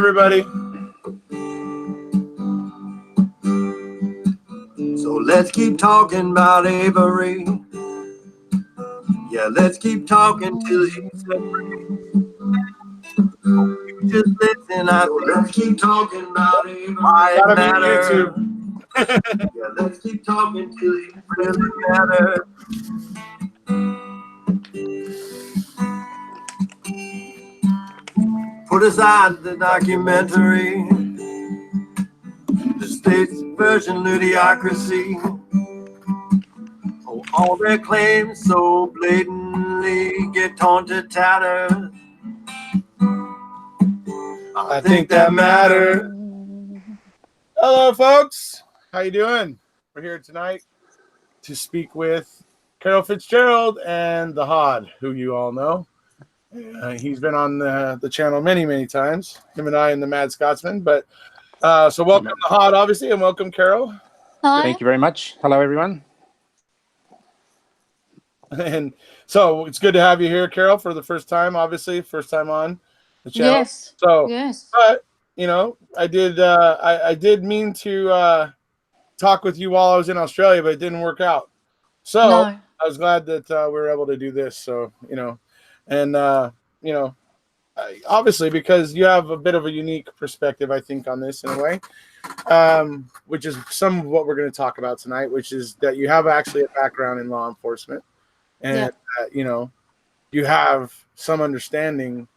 everybody. So let's keep talking about Avery. Yeah, let's keep talking till he's set free. You just listen, let's keep talking about Avery. Why it matters. Yeah, let's keep talking till it really matters. Put aside the documentary, the state's version ludicrousy. Oh, all their claims so blatantly get torn to tatters. I think that matters. Hello, folks. How you doing? We're here tonight to speak with Carol Fitzgerald and the Hodd, who you all know. He's been on the channel many times, him and I and the Mad Scotsman. But so welcome to Hodd, obviously, and welcome, Carol. Hi. Thank you very much. Hello, everyone. And so it's good to have you here, Carol, for the first time, obviously, first time on the channel. Yes. So, yes. But, you know, I did mean to talk with you while I was in Australia, but it didn't work out. So No. I was glad that we were able to do this. So, you know, and, you know, obviously, because you have a bit of a unique perspective, I think, on this in a way, which is some of what we're going to talk about tonight, which is that you have actually a background in law enforcement and, you know, you have some understanding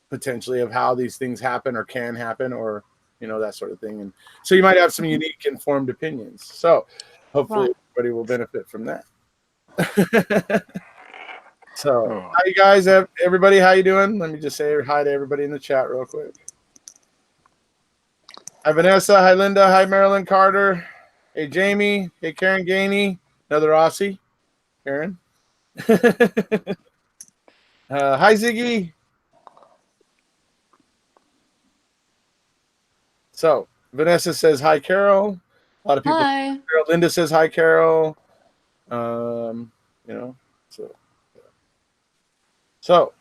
potentially of how these things happen or can happen or, you know, that sort of thing. And so you might have some unique informed opinions. So hopefully everybody will benefit from that. So, how you guys? Everybody, how you doing? Let me just say hi to everybody in the chat real quick. Hi, Vanessa. Hi, Linda. Hi, Marilyn Carter. Hey, Jamie. Hey, Karen Gainey. Another Aussie. Karen. Hi, Ziggy. So, Vanessa says hi, Carol. A lot of people. Hi. Carol. Linda says hi, Carol. You know, So,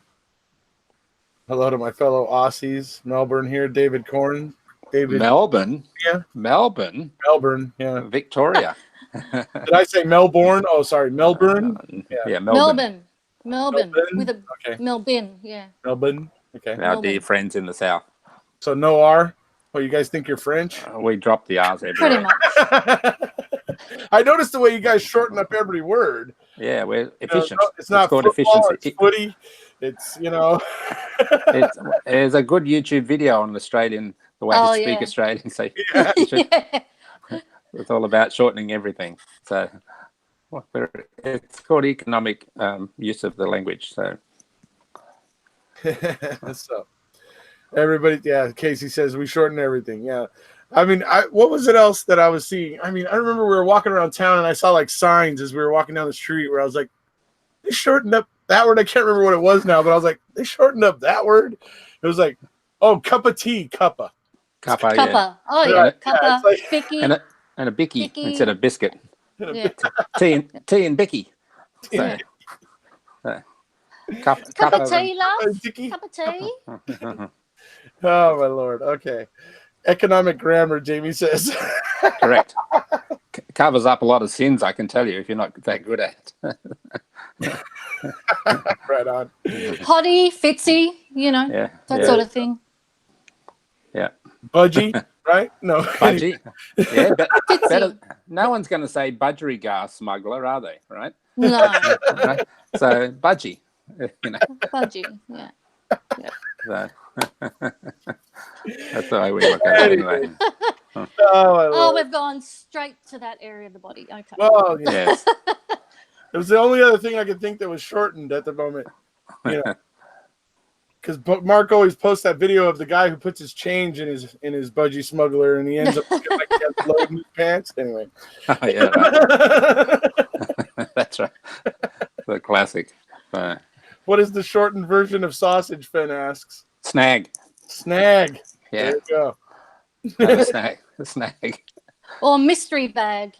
hello to my fellow Aussies. Melbourne here. David Corn. David. Melbourne? Yeah. Melbourne? Melbourne, yeah. Victoria. Did I say Melbourne? Oh, sorry. Melbourne? Yeah, Melbourne. Melbourne. With a Melbourne, yeah. Melbourne. Okay. Our dear friends in the south. So, no R? Well, you guys think you're French? We drop the R's everywhere. Pretty much. I noticed the way you guys shorten up every word. Yeah, we're efficient. It's not called football, efficiency. It's footy. It's, you know. There's a good YouTube video on Australian, the way to speak Australian. So it's all about shortening everything. So it's called economic use of the language. So. So everybody, Casey says we shorten everything. Yeah. I mean, what was it else that I was seeing? I mean, I remember we were walking around town and I saw like signs as we were walking down the street where I was like, they shortened up that word. I can't remember what it was now, but I was like, they shortened up that word. It was like, oh, cup of tea, cuppa. Cuppa, yeah. Oh, yeah. Cuppa, like, Bicky. And a bicky instead of biscuit. Yeah. Tea and bicky. So, cup of tea, love? Cup of tea? Oh, my Lord. Okay. Economic grammar, Jamie says. Correct. Covers up a lot of sins, I can tell you, if you're not that good at it. Right on. Hoddy, Fitzy, you know, that sort of thing. Yeah. Budgie, right? No. Budgie. Yeah, but better, no one's going to say budgerigar smuggler, are they? Right? No. Right? So, budgie. You know. Budgie, yeah. So, that's the way we look at it anyway. We've gone straight to that area of the body. Okay. Well, yes. It was the only other thing I could think that was shortened at the moment. You know, because Mark always posts that video of the guy who puts his change in his budgie smuggler, and he ends up looking like he has load in his pants. Anyway. Oh, yeah. Right. That's right. The classic. What is the shortened version of sausage? Finn asks. Snag. Snag. Yeah. There you go. No, the snag. Or mystery bag.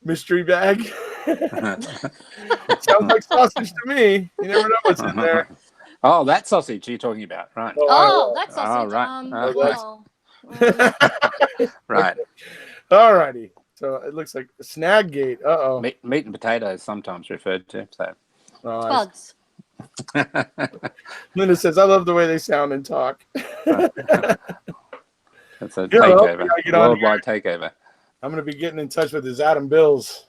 Mystery bag. Sounds like sausage to me. You never know what's in there. Oh, that sausage you're talking about, right? Oh, that's sausage. Right. Well, Right. All righty. So it looks like Snaggate. Uh-oh. Meat and potatoes sometimes referred to. So. spuds. Linda says, I love the way they sound and talk. It's a takeover, worldwide here. takeover. I'm going to be getting in touch with his Adam Bills.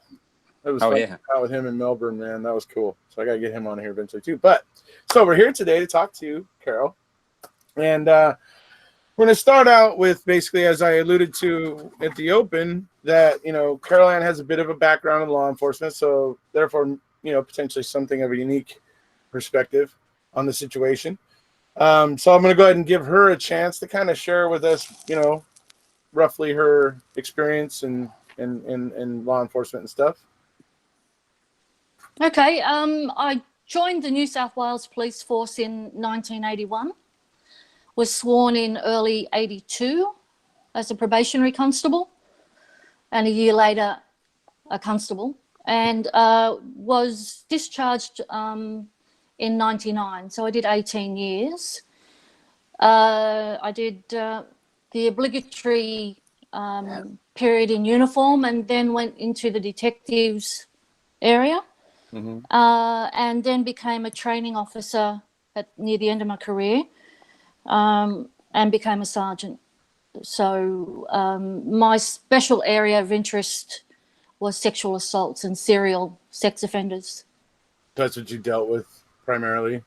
It was fun yeah. out with him in Melbourne, man. That was cool. So I got to get him on here eventually too. But so we're here today to talk to Carol. And we're going to start out with basically, as I alluded to at the open, that, Carol Ann has a bit of a background in law enforcement. So therefore, potentially something of a unique perspective on the situation. So I'm going to go ahead and give her a chance to kind of share with us, roughly her experience in law enforcement and stuff. Okay. I joined the New South Wales Police Force in 1981. Was sworn in early 82 as a probationary constable, and a year later, a constable, and was discharged in 99. So I did 18 years. I did the obligatory period in uniform, and then went into the detectives area, and then became a training officer near the end of my career, and became a sergeant. So my special area of interest was sexual assaults and serial sex offenders. That's what you dealt with primarily?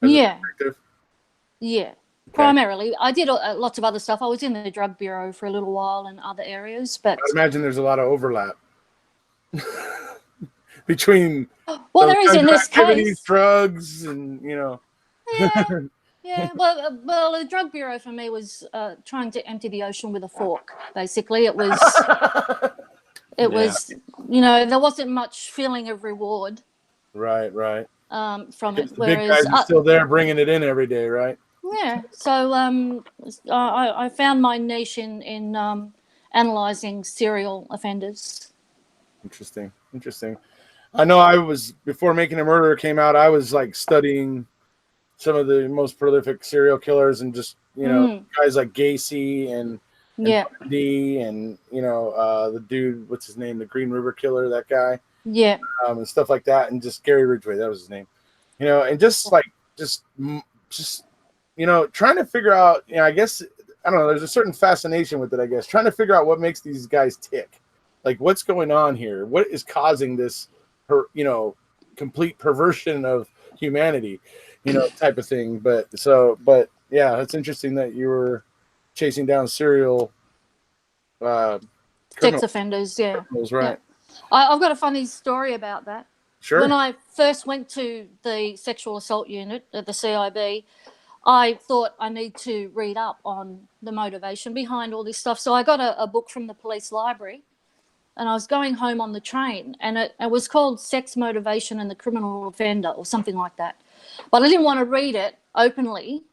Yeah. Okay. Primarily. I did lots of other stuff. I was in the drug bureau for a little while and other areas, but I imagine there's a lot of overlap between there is in this case drugs and yeah. Well, the drug bureau for me was trying to empty the ocean with a fork. Basically, it was was there wasn't much feeling of reward. Right. From it. The big guys are still there bringing it in every day, right? Yeah. So I found my niche in analysing serial offenders. Interesting. I know before Making a Murderer came out, I was like studying some of the most prolific serial killers and just, guys like Gacy and Bundy and, the dude, what's his name? The Green River Killer, that guy. Yeah. And stuff like that. And just Gary Ridgway, that was his name. And just trying to figure out, I guess, I don't know, there's a certain fascination with it, I guess, trying to figure out what makes these guys tick. Like, what's going on here? What is causing this, complete perversion of humanity, type of thing. But yeah, it's interesting that you were chasing down serial sex offenders. Yeah. Criminals, right. Yeah. I've got a funny story about that. Sure. When I first went to the sexual assault unit at the CIB, I thought I need to read up on the motivation behind all this stuff. So I got a book from the police library, and I was going home on the train, and it was called Sex Motivation and the Criminal Offender or something like that. But I didn't want to read it openly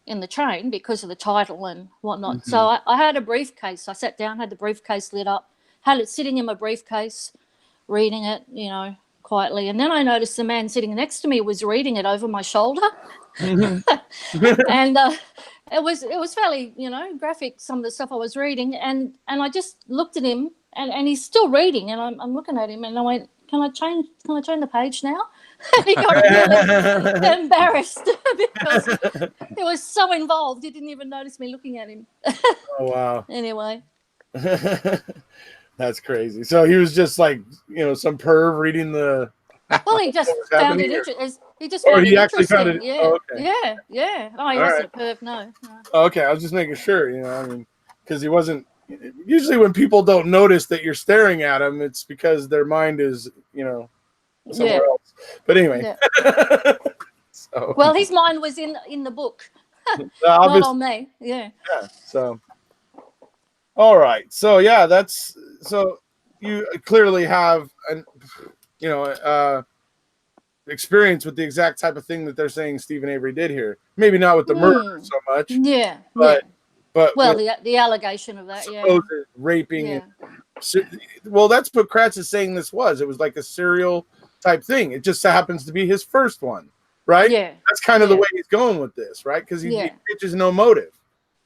in the train because of the title and whatnot. Mm-hmm. So I had a briefcase. I sat down, had the briefcase lit up, had it sitting in my briefcase, reading it, quietly. And then I noticed the man sitting next to me was reading it over my shoulder. Mm-hmm. And it was fairly, graphic, some of the stuff I was reading. And I just looked at him, and he's still reading, and I'm looking at him, and I went, can I change the page now? And he got really embarrassed because he was so involved he didn't even notice me looking at him. Oh wow. Anyway. That's crazy. So he was just like, some perv reading the. Well, he just found it interesting. He just found it actually interesting. Found it. Yeah. Oh, okay. Yeah. Oh, he wasn't a perv. No. Oh, okay, I was just making sure. Because he wasn't. Usually, when people don't notice that you're staring at them, it's because their mind is, somewhere else. But anyway. Yeah. So. Well, his mind was in the book, not on me. Yeah. So. All right. So so you clearly have experience with the exact type of thing that they're saying Stephen Avery did here. Maybe not with the murder so much. Yeah. But the allegation of that. Supposed raping. Yeah. Well, that's what Kratz is saying. This was. It was like a serial type thing. It just happens to be his first one. right? Yeah. That's kind of the Yeah. way he's going with this, right? Because he Yeah. pitches no motive,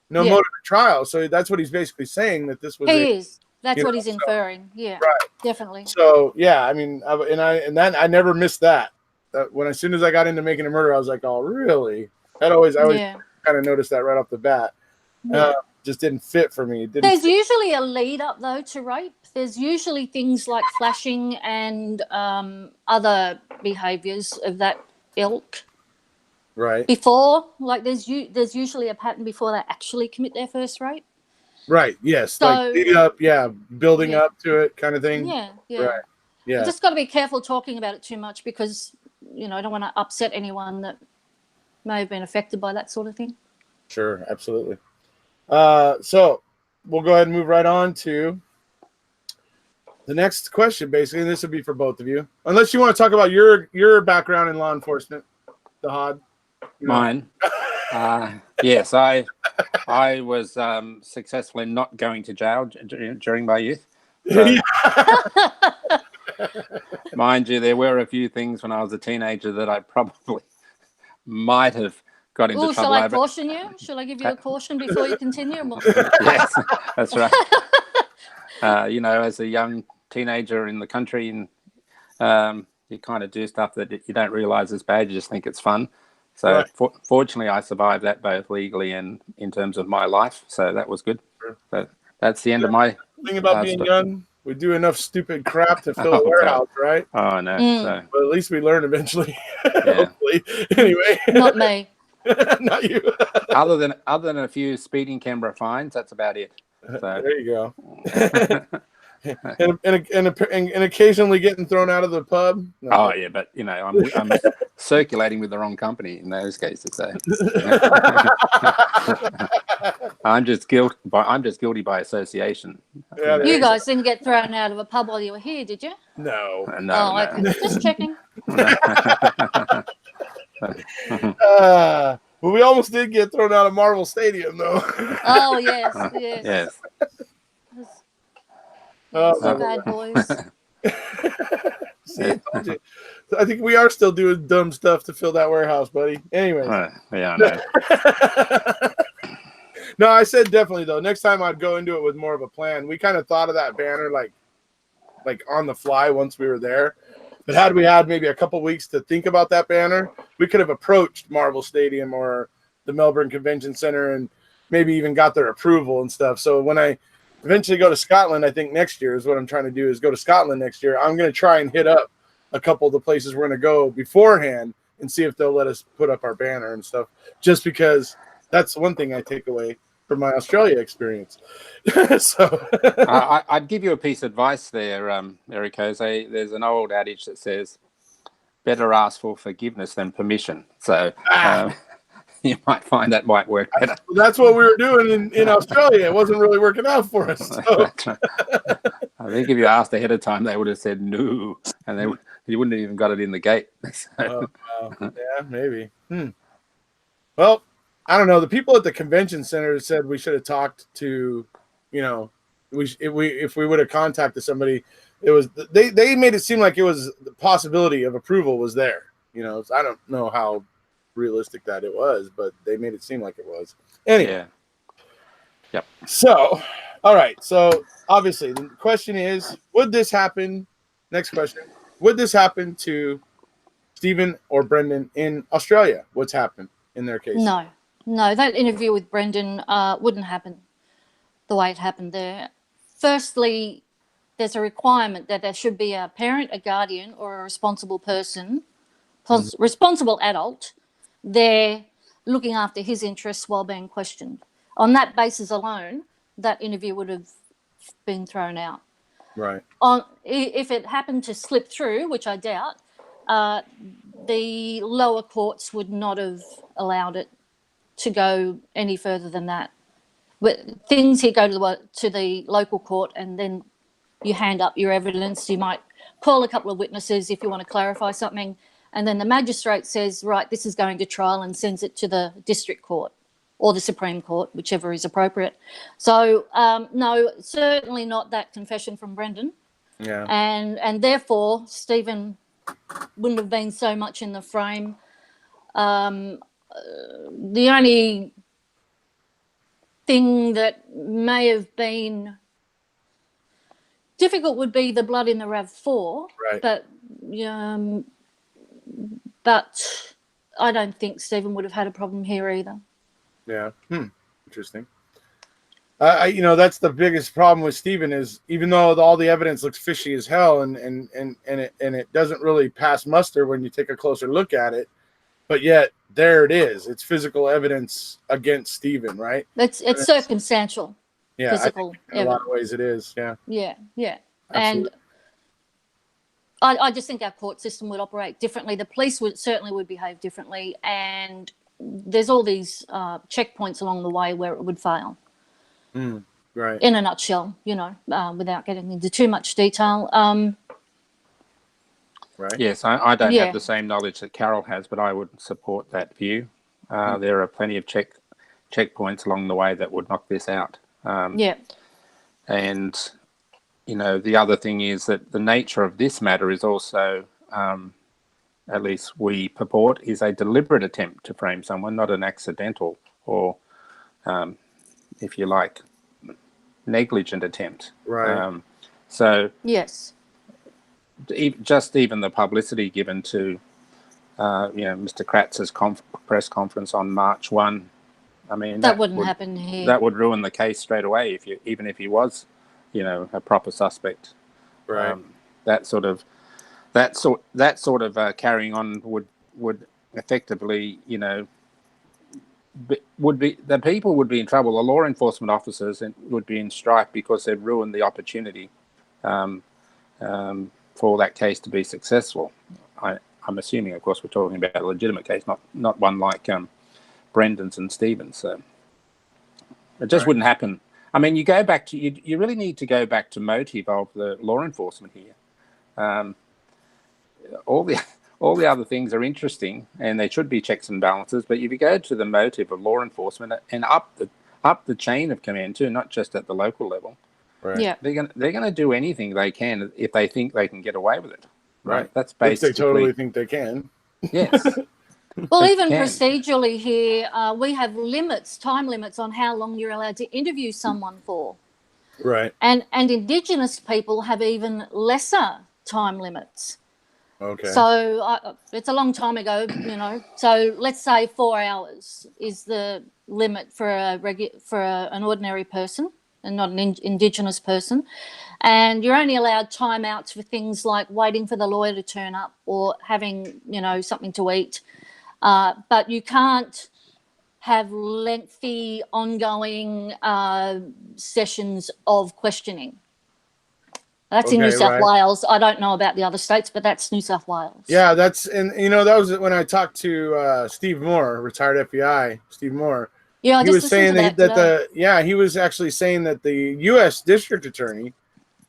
no Yeah. motive at trial. So that's what he's basically saying, that this was He is. That's you what know, he's so- inferring. Yeah. right. Definitely. So yeah, I mean, I never missed that. When as soon as I got into Making a Murder, I was like, oh really? I always Yeah. kind of noticed that right off the bat. Yeah. Just didn't fit for me. It didn't There's fit. usually a lead up though to rape. There's usually things like flashing and other behaviours of that ilk Right. before. Like there's usually a pattern before they actually commit their first rape. Right. Yes. So- like leading up, building Yeah. up to it, kind of thing. Yeah, yeah. Right. Yeah. You just got to be careful talking about it too much because I don't want to upset anyone that may have been affected by that sort of thing. Sure. Absolutely. So we'll go ahead and move right on to the next question, basically, and this would be for both of you, unless you want to talk about your background in law enforcement, the Hodd. Mine. Yes, I was successful in not going to jail during my youth. So, mind you, there were a few things when I was a teenager that I probably might have got into Oh, trouble shall I over. caution you? Shall I give you a caution before you continue? Yes, that's right. As a young teenager in the country, and you kind of do stuff that you don't realise is bad. You just think it's fun. So Right. Fortunately, I survived that both legally and in terms of my life. So that was good. Sure. So that's the end of my. The thing about being young, we do enough stupid crap to fill a Oh, warehouse, right? Oh no! So But at least we learn eventually. Yeah. Hopefully. Anyway. Not me. Not you. other than a few speeding camera fines, that's about it. So There you go. and occasionally getting thrown out of the pub. No. oh yeah, but I'm circulating with the wrong company in those cases. So I'm just guilty by association. Yeah, there You you guys didn't get thrown out of a pub while you were here, did you? No. No, Okay. Just checking. Well, we almost did get thrown out of Marvel Stadium, though. Oh, yes, yes. Yes. Oh, Some my bad boys. See, I told you. I think we are still doing dumb stuff to fill that warehouse, buddy. Anyways. Yeah, I know. No, I said definitely, though. Next time I'd go into it with more of a plan. We kind of thought of that banner like on the fly once we were there. But had we had maybe a couple weeks to think about that banner, we could have approached Marvel Stadium or the Melbourne Convention Center and maybe even got their approval and stuff. So when I eventually go to Scotland, I think next year is what I'm trying to do, is go to Scotland next year. I'm going to try and hit up a couple of the places we're going to go beforehand and see if they'll let us put up our banner and stuff, just because that's one thing I take away from my Australia experience. So I'd give you a piece of advice there, Erekose. There's an old adage that says, better ask for forgiveness than permission. So you might find that might work better. that's what we were doing in Australia. It wasn't really working out for us. So. I think if you asked ahead of time, they would have said no, and you wouldn't have even got it in the gate. Oh, wow. Yeah, maybe. Well, I don't know. The people at the convention center said we should have talked to, if we would have contacted somebody. It was they made it seem like it was the possibility of approval was there. So I don't know how realistic that it was, but they made it seem like it was. Anyway. Yeah. Yep. So, all right. So obviously the question is, would this happen? Next question. Would this happen to Stephen or Brendan in Australia? What's happened in their case? No, that interview with Brendan wouldn't happen the way it happened there. Firstly, there's a requirement that there should be a parent, a guardian, or a responsible person, responsible adult, there looking after his interests while being questioned. On that basis alone, that interview would have been thrown out. Right. If it happened to slip through, which I doubt, the lower courts would not have allowed it to go any further than that. But things here go to the local court, and then you hand up your evidence. You might call a couple of witnesses if you want to clarify something, and then the magistrate says, right, this is going to trial, and sends it to the district court or the Supreme Court, whichever is appropriate. So, no, certainly not that confession from Brendan. Yeah. And therefore, Stephen wouldn't have been so much in the frame. The only thing that may have been difficult would be the blood in the RAV4, Right. But I don't think Stephen would have had a problem here either. Yeah. Interesting. That's the biggest problem with Stephen is even though all the evidence looks fishy as hell and it doesn't really pass muster when you take a closer look at it, but yet there it is. It's physical evidence against Stephen, right? It's circumstantial. Yeah, physical in a lot of ways it is. Yeah. Yeah. Absolutely. And I just think our court system would operate differently. The police would behave differently, and there's all these checkpoints along the way where it would fail. Right. In a nutshell, without getting into too much detail. Right. Yes, I don't have the same knowledge that Carol has, but I would support that view. There are plenty of checkpoints along the way that would knock this out. And, the other thing is that the nature of this matter is also, at least we purport, is a deliberate attempt to frame someone, not an accidental or, if you like, negligent attempt. Right. Yes. Just even the publicity given to, Mr. Kratz's press conference on March 1. I mean, that wouldn't happen here. That would ruin the case straight away even if he was, a proper suspect. Right. That sort of carrying on would effectively, the people would be in trouble. The law enforcement officers would be in strife because they've ruined the opportunity for that case to be successful. I'm assuming, of course, we're talking about a legitimate case, not one like Brendan's and Stevens. So it just wouldn't happen. I mean, you go back to you really need to go back to motive of the law enforcement here. All the other things are interesting, and they should be checks and balances. But if you go to the motive of law enforcement and up the chain of command too, not just at the local level, right. Yeah, they're gonna do anything they can if they think they can get away with it. Right. That's Which basically. they totally think they can. Yes. well, even procedurally here, we have time limits on how long you're allowed to interview someone for. Right. And Indigenous people have even lesser time limits. Okay. So it's a long time ago, So let's say 4 hours is the limit for an ordinary person and not an Indigenous person, and you're only allowed timeouts for things like waiting for the lawyer to turn up or having something to eat, but you can't have lengthy, ongoing sessions of questioning. That's in New South Wales. I don't know about the other states, but that's New South Wales. Yeah, that was when I talked to Steve Moore, retired FBI, Steve Moore. Yeah, he was saying he was actually saying that the U.S. District Attorney,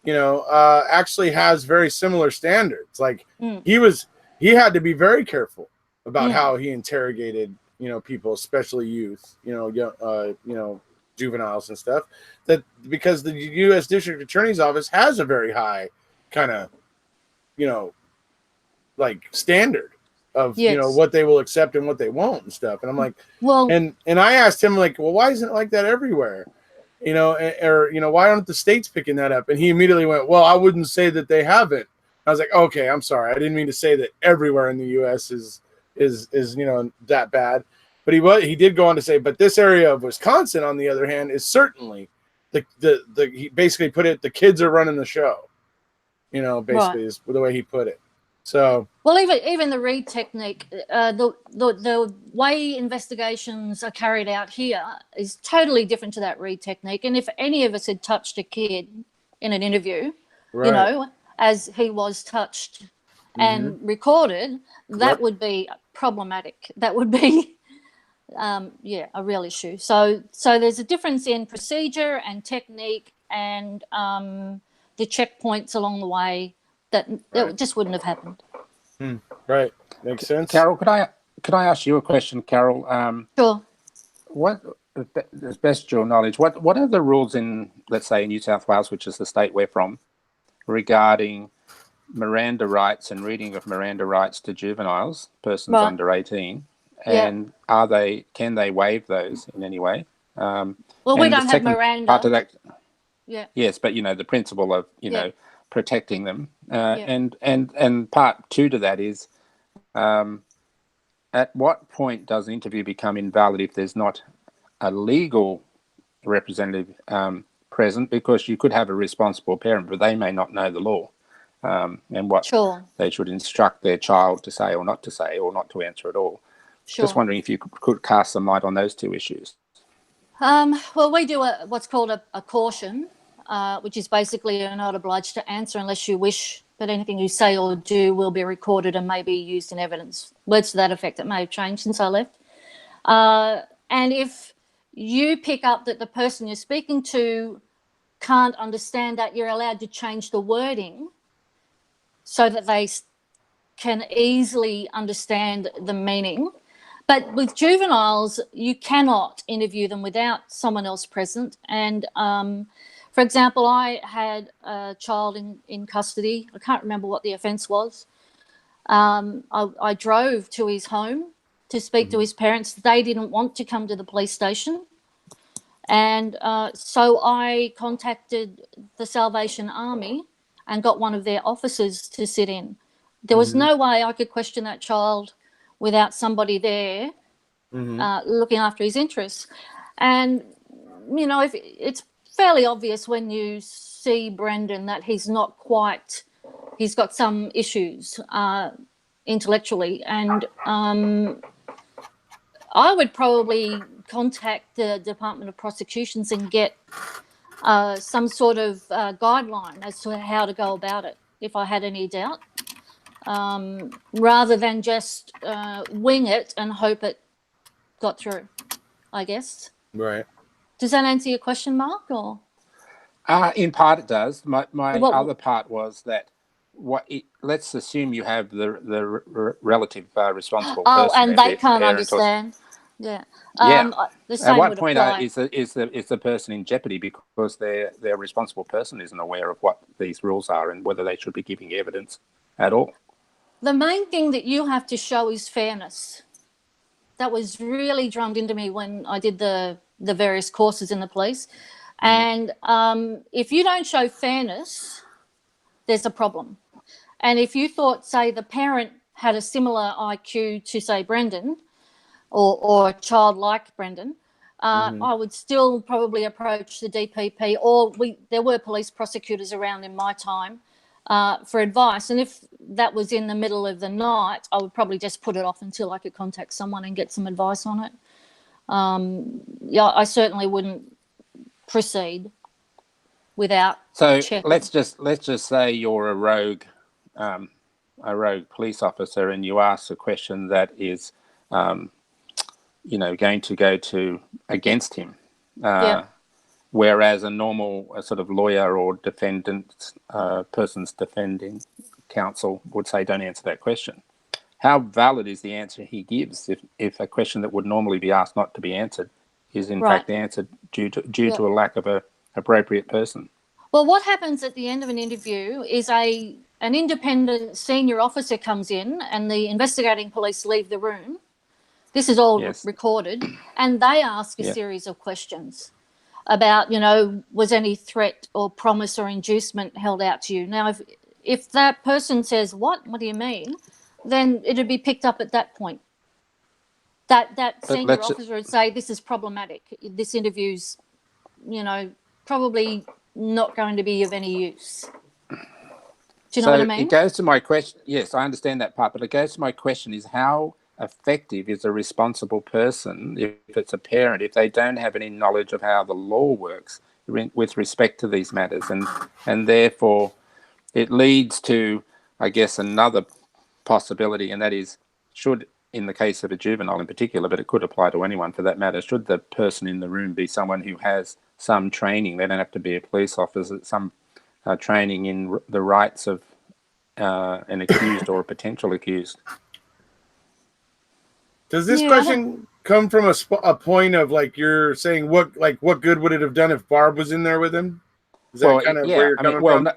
actually has very similar standards. Like he had to be very careful about how he interrogated, people, especially youth, juveniles and stuff, that because the U.S. District Attorney's Office has a very high kind of, like standard of, what they will accept and what they won't and stuff. And I'm like, well, and I asked him like, well, why isn't it like that everywhere? Why aren't the states picking that up? And he immediately went, well, I wouldn't say that they haven't. I was like, okay, I'm sorry. I didn't mean to say that everywhere in the U.S. is that bad. But he did go on to say, but this area of Wisconsin, on the other hand, is certainly he basically put it, the kids are running the show, basically is the way he put it. So well, even the read technique, the way investigations are carried out here is totally different to that read technique. And if any of us had touched a kid in an interview, as he was touched and recorded, that would be problematic. That would be a real issue. So there's a difference in procedure and technique and the checkpoints along the way that it just wouldn't have happened. Right, makes sense. Carol, could I ask you a question, Carol? Sure. What, as best your knowledge, what are the rules in, let's say, New South Wales, which is the state we're from, regarding Miranda rights and reading of Miranda rights to juveniles, persons under 18, and can they waive those in any way? Well, we and the don't have second Miranda. part of that, Yeah. yes, but the principle of protecting them, Yeah. and part two to that is, at what point does the interview become invalid if there's not a legal representative present? Because you could have a responsible parent, but they may not know the law, and what Sure. they should instruct their child to say or not to say, or not to answer at all. Sure. Just wondering if you could cast some light on those two issues. Well, we do what's called a caution, which is basically you're not obliged to answer unless you wish, but anything you say or do will be recorded and may be used in evidence. Words to that effect. It may have changed since I left. And if you pick up that the person you're speaking to can't understand that, you're allowed to change the wording so that they can easily understand the meaning. But with juveniles, you cannot interview them without someone else present. And for example, I had a child in custody. I can't remember what the offence was. I drove to his home to speak to his parents. They didn't want to come to the police station. And so I contacted the Salvation Army and got one of their officers to sit in. There was no way I could question that child without somebody there looking after his interests. And, if it's fairly obvious when you see Brendan that he's got some issues intellectually. And I would probably contact the Department of Prosecutions and get some sort of guideline as to how to go about it if I had any doubt, rather than just wing it and hope it got through, I guess. Right. Does that answer your question, Mark? Or in part it does. My other part was that let's assume you have the relative responsible person. And they can't understand. Yeah. The same At what would point apply. is the person in jeopardy because their responsible person isn't aware of what these rules are and whether they should be giving evidence at all? The main thing that you have to show is fairness. That was really drummed into me when I did the various courses in the police. And if you don't show fairness, there's a problem. And if you thought, say, the parent had a similar IQ to, say, Brendan, or a child like Brendan, I would still probably approach the DPP, or there were police prosecutors around in my time for advice. And if that was in the middle of the night, I would probably just put it off until I could contact someone and get some advice on it. I certainly wouldn't proceed without checking. let's just say you're a rogue police officer and you ask a question that is going to go against him, whereas a normal sort of lawyer or defendant person's defending counsel would say don't answer that question. How valid is the answer he gives if a question that would normally be asked not to be answered is in fact answered due to a lack of a appropriate person? Well, what happens at the end of an interview is an independent senior officer comes in and the investigating police leave the room. This is all recorded, and they ask a series of questions about, was any threat or promise or inducement held out to you? Now, if that person says, what do you mean? Then it'd be picked up at that point. That senior officer would say, this is problematic. This interview's, probably not going to be of any use. Do you know what I mean? It goes to my question. Yes, I understand that part, but it goes to my question is how effective is a responsible person, if it's a parent, if they don't have any knowledge of how the law works with respect to these matters, and therefore it leads to, I guess, another possibility, and that is, should, in the case of a juvenile in particular, but it could apply to anyone for that matter, should the person in the room be someone who has some training? They don't have to be a police officer, some training in the rights of an accused or a potential accused. Does this question come from a point of, like, you're saying, what good would it have done if Barb was in there with him? Is that kind of where you're coming from?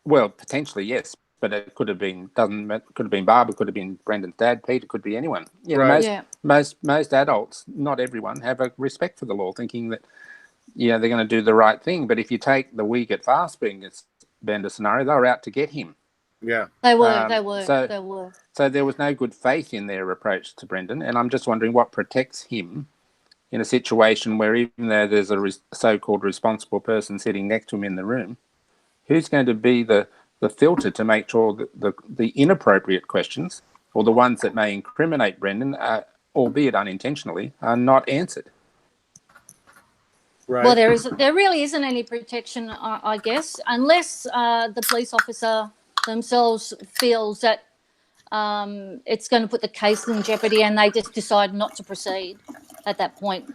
Well, potentially, yes, but it could have been could have been Barbara, could have been Brendan's dad, Pete, it could be anyone. You know, Right. most adults, not everyone, have a respect for the law, thinking that they're going to do the right thing. But if you take the week at Fastbinger's Bender scenario, they were out to get him. Yeah. They were. So there was no good faith in their approach to Brendan, and I'm just wondering what protects him in a situation where, even though there's a so-called responsible person sitting next to him in the room, who's going to be the filter to make sure that the inappropriate questions, or the ones that may incriminate Brendan, albeit unintentionally, are not answered? Right. Well, there really isn't any protection, I guess, unless the police officer themselves feels that it's going to put the case in jeopardy, and they just decide not to proceed at that point.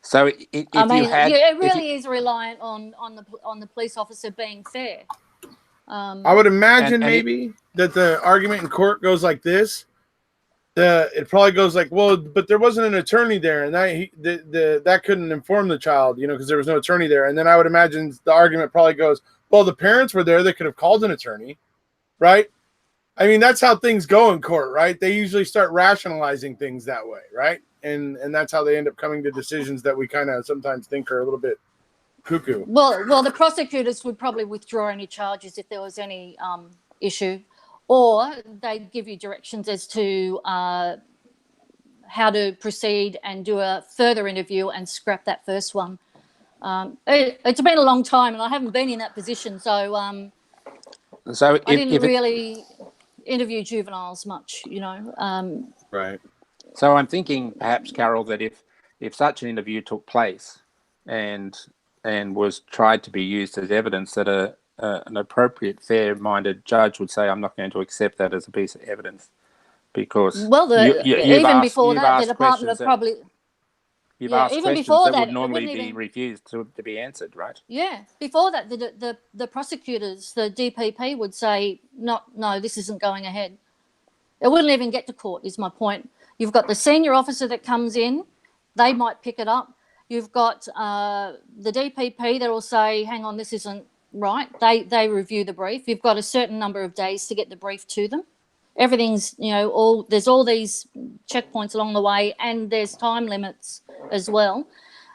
So it really is reliant on the police officer being fair. I would imagine maybe that the argument in court goes like this. It probably goes like, well, but there wasn't an attorney there, and that couldn't inform the child, because there was no attorney there. And then I would imagine the argument probably goes, well, the parents were there; they could have called an attorney, right? I mean, that's how things go in court, right? They usually start rationalizing things that way, right? And that's how they end up coming to decisions that we kind of sometimes think are a little bit cuckoo. Well, the prosecutors would probably withdraw any charges if there was any issue, or they'd give you directions as to how to proceed and do a further interview and scrap that first one. It's been a long time, and I haven't been in that position, so I didn't really interview juveniles much, Right. So I'm thinking, perhaps, Carol, that if such an interview took place and was tried to be used as evidence, that an appropriate, fair-minded judge would say, "I'm not going to accept that as a piece of evidence," because before that, the department would probably. You've asked questions that would normally be refused to be answered, right? Yeah. Before that, the prosecutors, the DPP, would say, no, this isn't going ahead. It wouldn't even get to court, is my point. You've got the senior officer that comes in. They might pick it up. You've got the DPP that will say, hang on, this isn't right. They review the brief. You've got a certain number of days to get the brief to them. Everything's, there's all these checkpoints along the way, and there's time limits as well.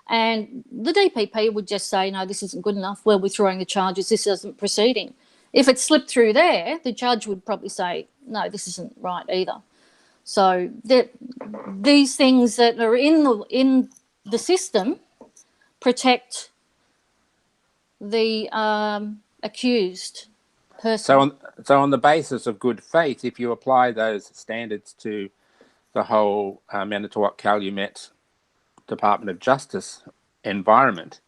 And the DPP would just say, no, this isn't good enough. We're withdrawing the charges. This isn't proceeding. If it slipped through there, the judge would probably say, no, this isn't right either. So these things that are in the system protect the accused person. So on the basis of good faith, if you apply those standards to the whole Manitowoc Calumet Department of Justice environment,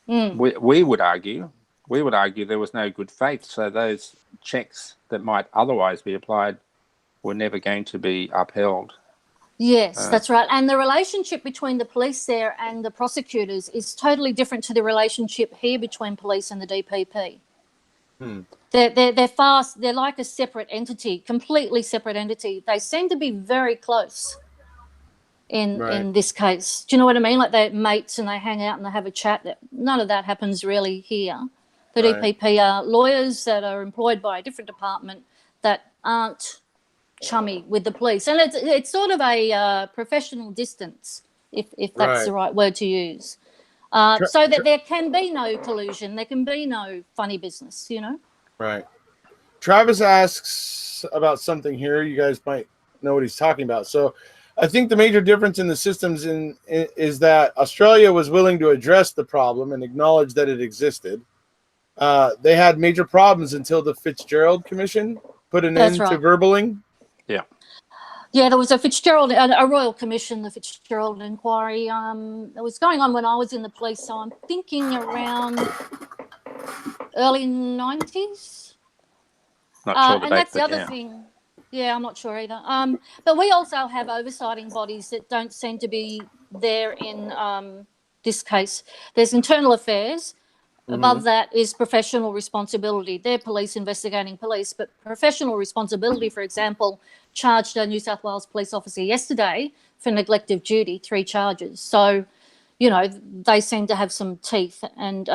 we would argue there was no good faith. So those checks that might otherwise be applied were never going to be upheld. Yes, that's right. And the relationship between the police there and the prosecutors is totally different to the relationship here between police and the DPP. They're fast. They're like a separate entity, completely separate entity. They seem to be very close in this case. Do you know what I mean? Like they're mates and they hang out and they have a chat. None of that happens really here. The DPP are lawyers that are employed by a different department that aren't chummy with the police, and it's sort of a professional distance, if that's the right word to use. So that there can be no collusion, there can be no funny business, Right. Travis asks about something here. You guys might know what he's talking about. So I think the major difference in the systems is that Australia was willing to address the problem and acknowledge that it existed. They had major problems until the Fitzgerald Commission put an end to verbaling. Yeah, there was a Fitzgerald, a Royal Commission, the Fitzgerald inquiry. It was going on when I was in the police, so I'm thinking around early 90s. Not sure the and date, that's the other thing. Yeah, I'm not sure either. But we also have oversighting bodies that don't seem to be there in this case. There's internal affairs. Above that is professional responsibility. They're police investigating police, but professional responsibility, for example, charged a New South Wales police officer yesterday for neglect of duty, 3 charges. So, they seem to have some teeth. And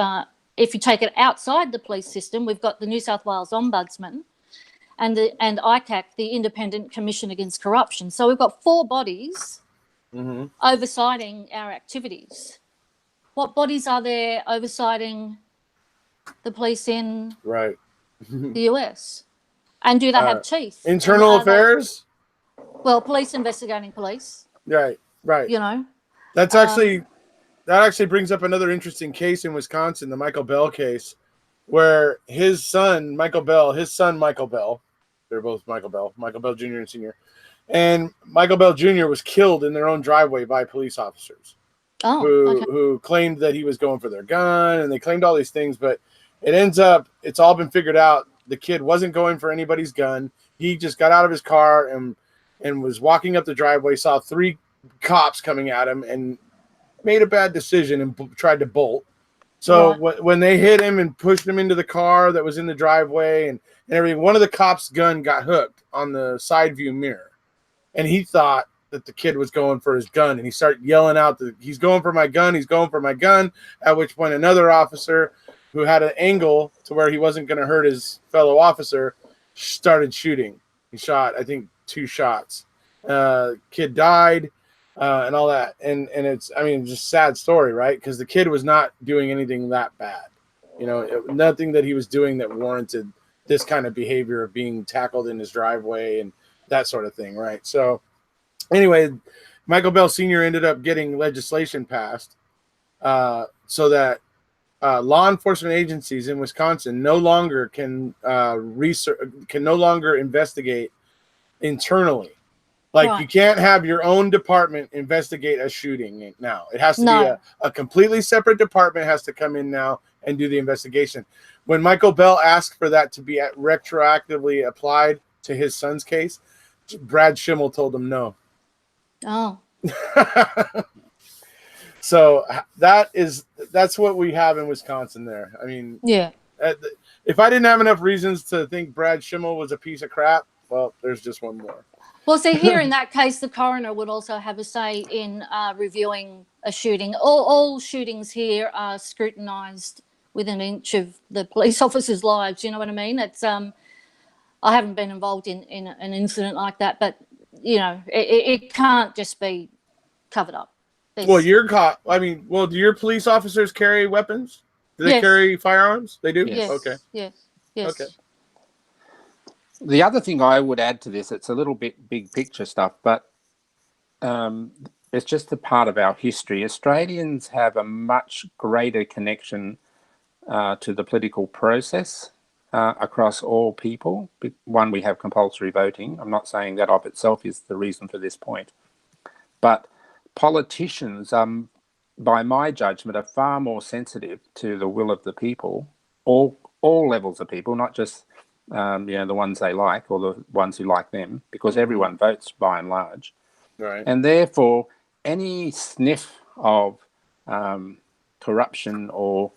if you take it outside the police system, we've got the New South Wales Ombudsman, and ICAC, the Independent Commission Against Corruption. So we've got 4 bodies oversighting our activities. What bodies are there oversighting the police in the US? And do they have teeth? Internal affairs? Well, police investigating police. Right. You know. That's actually that actually brings up another interesting case in Wisconsin, the Michael Bell case, where his son Michael Bell, they're both Michael Bell Jr. and Sr. And Michael Bell Jr. was killed in their own driveway by police officers who claimed that he was going for their gun, and they claimed all these things, but it ends up, it's all been figured out. The kid wasn't going for anybody's gun. He just got out of his car and was walking up the driveway, saw 3 cops coming at him, and made a bad decision and tried to bolt. So when they hit him and pushed him into the car that was in the driveway and everything, one of the cops' gun got hooked on the side view mirror. And he thought that the kid was going for his gun. And he started yelling out that he's going for my gun. He's going for my gun. At which point another officer who had an angle to where he wasn't going to hurt his fellow officer started shooting. He shot, I think, 2 shots. Kid died. And all that, and it's, I mean, just sad story, right? Because the kid was not doing anything that bad, nothing that he was doing that warranted this kind of behavior of being tackled in his driveway and that sort of thing, right? So, anyway, Michael Bell Sr. ended up getting legislation passed so that law enforcement agencies in Wisconsin no longer can no longer investigate internally. Like, you can't have your own department investigate a shooting now. It has to be a completely separate department has to come in now and do the investigation. When Michael Bell asked for that to be retroactively applied to his son's case, Brad Schimmel told him no. Oh. So that's what we have in Wisconsin there. I mean, if I didn't have enough reasons to think Brad Schimmel was a piece of crap, well, there's just one more. Well, see, here in that case, the coroner would also have a say in reviewing a shooting. All shootings here are scrutinised within an inch of the police officers' lives. You know what I mean? It's I haven't been involved in an incident like that, but it can't just be covered up. Well, you're caught. I mean, do your police officers carry weapons? Do they carry firearms? They do. Yes. Okay. Yes. Okay. The other thing I would add to this, it's a little bit big picture stuff, but it's just a part of our history. Australians have a much greater connection to the political process across all people. One, we have compulsory voting. I'm not saying that of itself is the reason for this point. But politicians, by my judgment, are far more sensitive to the will of the people, all levels of people, not just the ones they like or the ones who like them, because everyone votes by and large. Right. And therefore, any sniff of corruption or,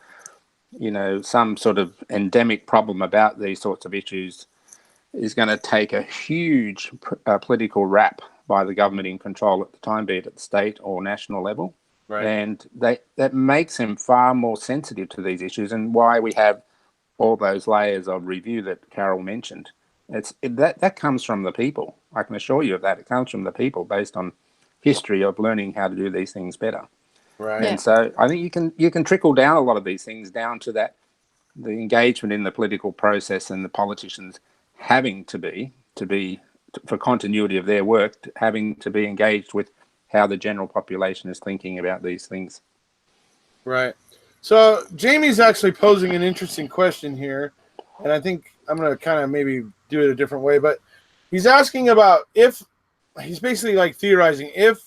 some sort of endemic problem about these sorts of issues is going to take a huge political rap by the government in control at the time, be it at the state or national level. Right. And that makes them far more sensitive to these issues, and why we have all those layers of review that Carol mentioned. That comes from the people. I can assure you of that. It comes from the people based on history of learning how to do these things better. Right. And so I think you can trickle down a lot of these things down to the engagement in the political process and the politicians having to be for continuity of their work, having to be engaged with how the general population is thinking about these things. Right. So Jamie's actually posing an interesting question here, and I think I'm going to kind of maybe do it a different way, but he's asking about he's basically like theorizing if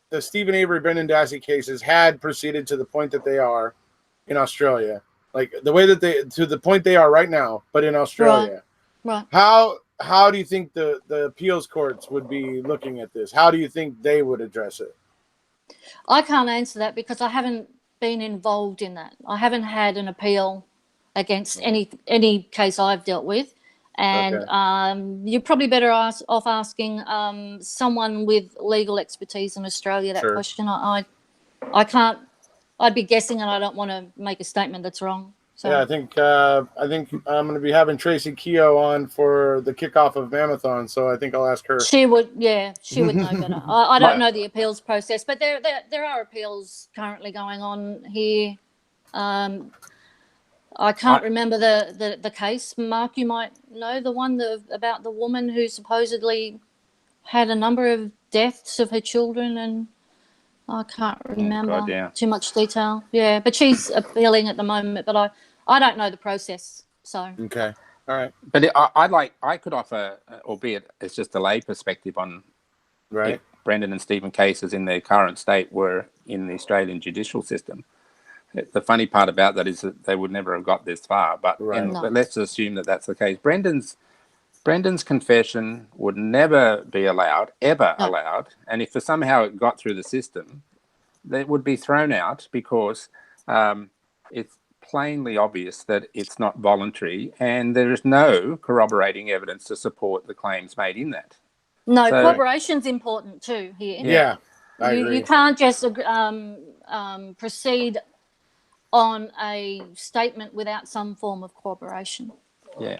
the Stephen Avery Brendan Dassey cases had proceeded to the point that they are in Australia, like the way that to the point they are right now, but in Australia. Right. How do you think the appeals courts would be looking at this? How do you think they would address it? I can't answer that because I haven't been involved in that. I haven't had an appeal against any case I've dealt with, and you're probably better off asking someone with legal expertise in Australia that question. I can't. I'd be guessing, and I don't want to make a statement that's wrong. So Yeah, I think I'm going to be having Tracy Keogh on for the kickoff of Mammothon, so I think I'll ask her. she would know better. I don't My- know the appeals process, but there are appeals currently going on here. I can't remember the case. Mark, you might know the one about the woman who supposedly had a number of deaths of her children, and I can't remember God, yeah. too much detail. Yeah, but she's appealing at the moment, but I don't know the process. So Okay, all right, But I could offer, albeit it's just a lay perspective on right. if Brendan and Stephen cases in their current state were in the Australian judicial system. The funny part about that is that they would never have got this far. But Right. No. let's assume that that's the case. Brendan's confession would never be allowed, ever No. allowed. And if somehow it got through the system, it would be thrown out because it's plainly obvious that it's not voluntary and there is no corroborating evidence to support the claims made in that. No, So- corroboration's important too here. Yeah, I agree. You can't just proceed on a statement without some form of corroboration. Yeah,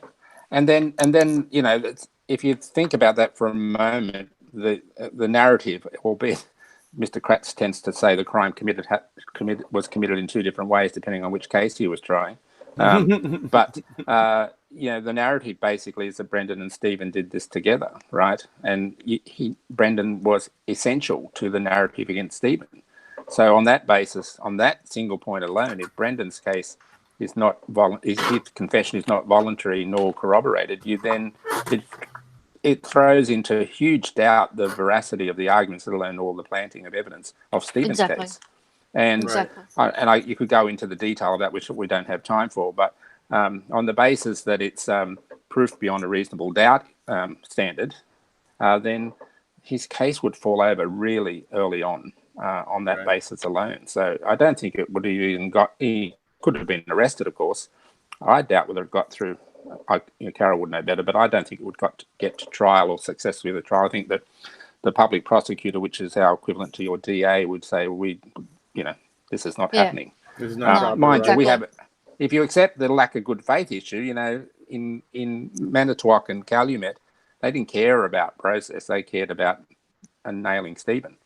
and then you know, if you think about that for a moment, the narrative, albeit Mr. Kratz tends to say the crime was committed in two different ways depending on which case he was trying. But you know, the narrative basically is that Brendan and Stephen did this together, right? And Brendan was essential to the narrative against Stephen. So on that basis, on that single point alone, if Brendan's case is not his confession is not voluntary nor corroborated, you then it throws into huge doubt the veracity of the arguments, let alone all the planting of evidence of Stephen's case. And you could go into the detail of that, which we don't have time for. But on the basis that it's proof beyond a reasonable doubt standard, then his case would fall over really early on that basis alone. So I don't think it would have even he could have been arrested, of course. I doubt whether it got through. Carol would know better, but I don't think it would get to trial or successfully the trial. I think that the public prosecutor, which is our equivalent to your DA, would say, this is not happening. This is not mind you, we have. If you accept the lack of good faith issue, in Manitowoc and Calumet, they didn't care about process; they cared about nailing Stephen,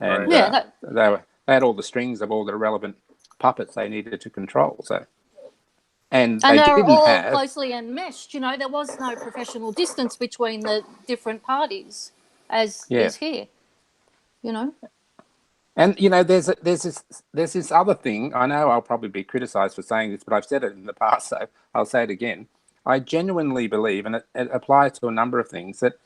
and they had all the strings of all the relevant puppets they needed to control. So. And they were didn't all have closely enmeshed. There was no professional distance between the different parties, as is here. And there's this other thing. I know I'll probably be criticised for saying this, but I've said it in the past, so I'll say it again. I genuinely believe, and it applies to a number of things, that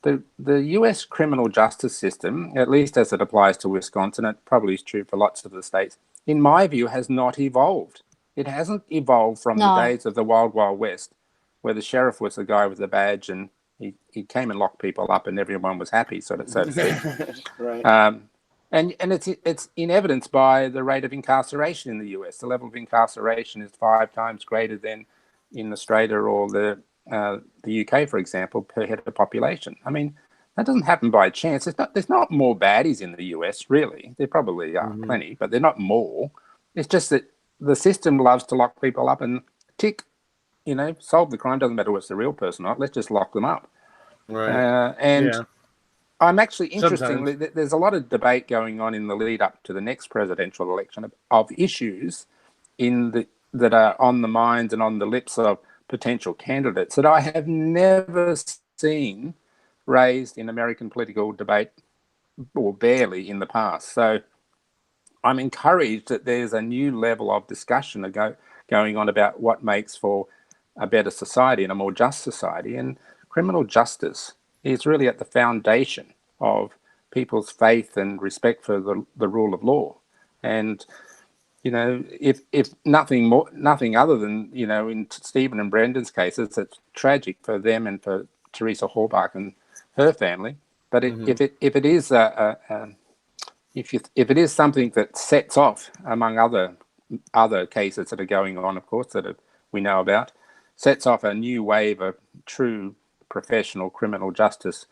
the US criminal justice system, at least as it applies to Wisconsin, it probably is true for lots of the states, in my view, has not evolved. It hasn't evolved from the days of the Wild Wild West, where the sheriff was the guy with the badge and he came and locked people up and everyone was happy, so to speak. Right. And it's in evidence by the rate of incarceration in the US. The level of incarceration is 5 times greater than in Australia or the UK, for example, per head of population. I mean, that doesn't happen by chance. There's not more baddies in the US, really. There probably are plenty, but they're not more. It's just that the system loves to lock people up and tick, solve the crime. Doesn't matter what's the real person or not. Let's just lock them up. Right. I'm actually, interestingly, there's a lot of debate going on in the lead up to the next presidential election of issues that are on the minds and on the lips of potential candidates that I have never seen raised in American political debate, or barely in the past. So I'm encouraged that there's a new level of discussion going on about what makes for a better society and a more just society. And criminal justice is really at the foundation of people's faith and respect for the rule of law. And, if nothing other than, in Stephen and Brendan's cases, it's tragic for them and for Teresa Horbach and her family. But if it is if it is something that sets off, among other cases that are going on, of course, that we know about, sets off a new wave of true professional criminal justice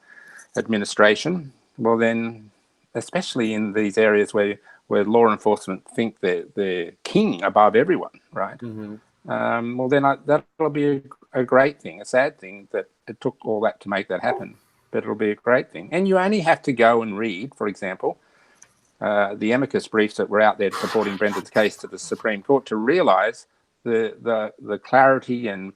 administration, well then, especially in these areas where law enforcement think they're king above everyone, right? well, then that'll be a great thing. A sad thing that it took all that to make that happen, but it'll be a great thing. And you only have to go and read, for example, the amicus briefs that were out there supporting Brendan's case to the Supreme Court to realise the clarity and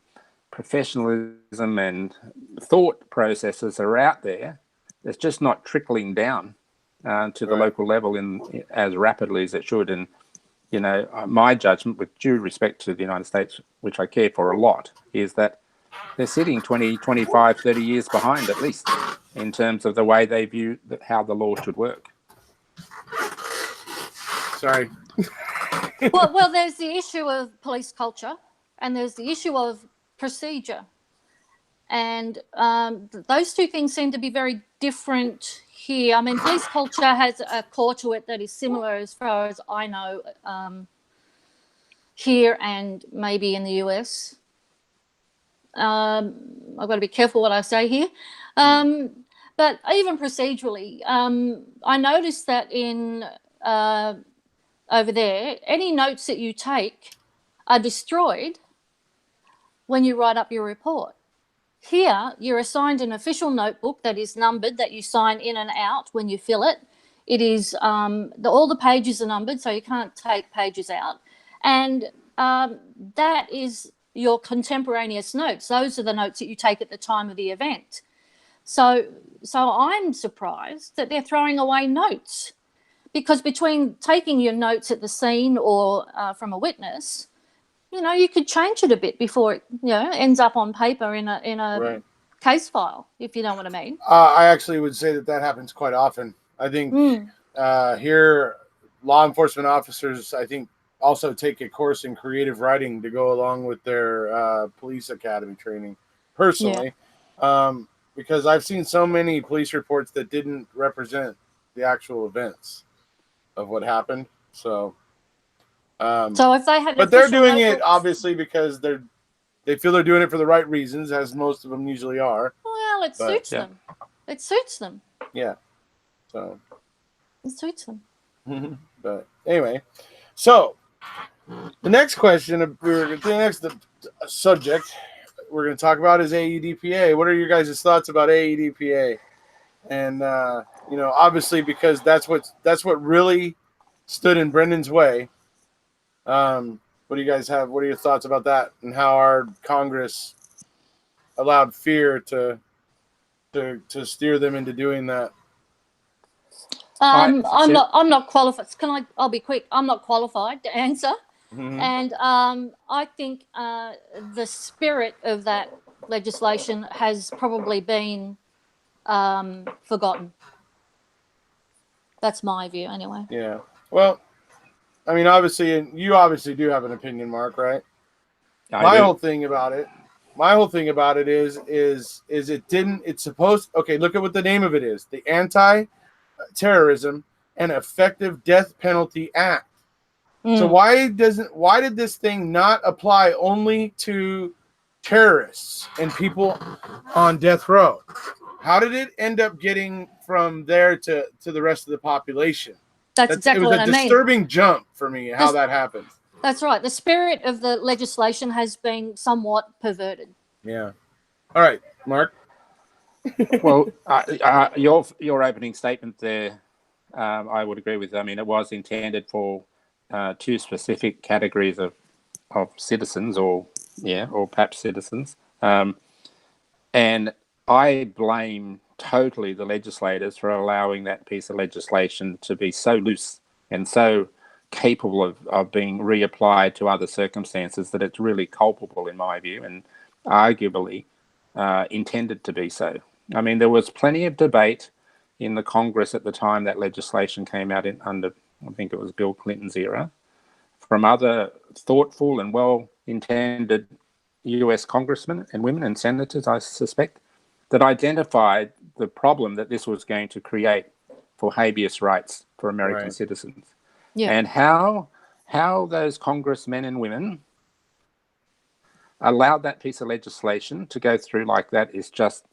professionalism and thought processes are out there. It's just not trickling down to the local level in as rapidly as it should. And you know, my judgment, with due respect to the United States, which I care for a lot, is that they're sitting 20, 25, 30 years behind at least in terms of the way they view how the law should work. Sorry. Well, there's the issue of police culture, and there's the issue of procedure, and those two things seem to be very different here. I mean, police culture has a core to it that is similar, as far as I know, here and maybe in the US. I've got to be careful what I say here. But even procedurally, I noticed that in over there, any notes that you take are destroyed when you write up your report. Here, you're assigned an official notebook that is numbered, that you sign in and out when you fill it. It is all the pages are numbered, so you can't take pages out. And that is your contemporaneous notes. Those are the notes that you take at the time of the event. So I'm surprised that they're throwing away notes, because between taking your notes at the scene or from a witness, you know, you could change it a bit before it, you know, ends up on paper in a case file, if you know what I mean. I actually would say that happens quite often. I think here, law enforcement officers, I think, also take a course in creative writing to go along with their police academy training, personally. Because I've seen so many police reports that didn't represent the actual events of what happened. So if they had, but they're doing it obviously because they feel they're doing it for the right reasons, as most of them usually are. Well, it suits them. It suits them. Yeah. So it suits them. But anyway, so the next question, the next subject we're going to talk about is AEDPA. What are your guys' thoughts about AEDPA? And you know, obviously, because that's what really stood in Brendan's way. What do you guys have? What are your thoughts about that, and how our Congress allowed fear to steer them into doing that? I'm not qualified. I'll be quick. I'm not qualified to answer. And I think the spirit of that legislation has probably been forgotten. That's my view, anyway. Yeah. Well, I mean, obviously, you obviously do have an opinion, Mark, right? My whole thing about it is it didn't. It's supposed. Okay, look at what the name of it is: the Anti-Terrorism and Effective Death Penalty Act. So why did this thing not apply only to terrorists and people on death row? How did it end up getting from there to the rest of the population? That's exactly what I mean. It was a disturbing jump for me, how that happened. That's right. The spirit of the legislation has been somewhat perverted. Yeah. All right, Mark. Well, your opening statement there, I would agree with. I mean, it was intended for two specific categories of citizens, or perhaps citizens, and I blame totally the legislators for allowing that piece of legislation to be so loose and so capable of being reapplied to other circumstances that it's really culpable in my view, and arguably intended to be so. I mean, there was plenty of debate in the Congress at the time that legislation came out under, I think it was Bill Clinton's era, from other thoughtful and well-intended US congressmen and women and senators, I suspect, that identified the problem that this was going to create for habeas rights for American citizens. Yeah. And how those congressmen and women allowed that piece of legislation to go through like that is just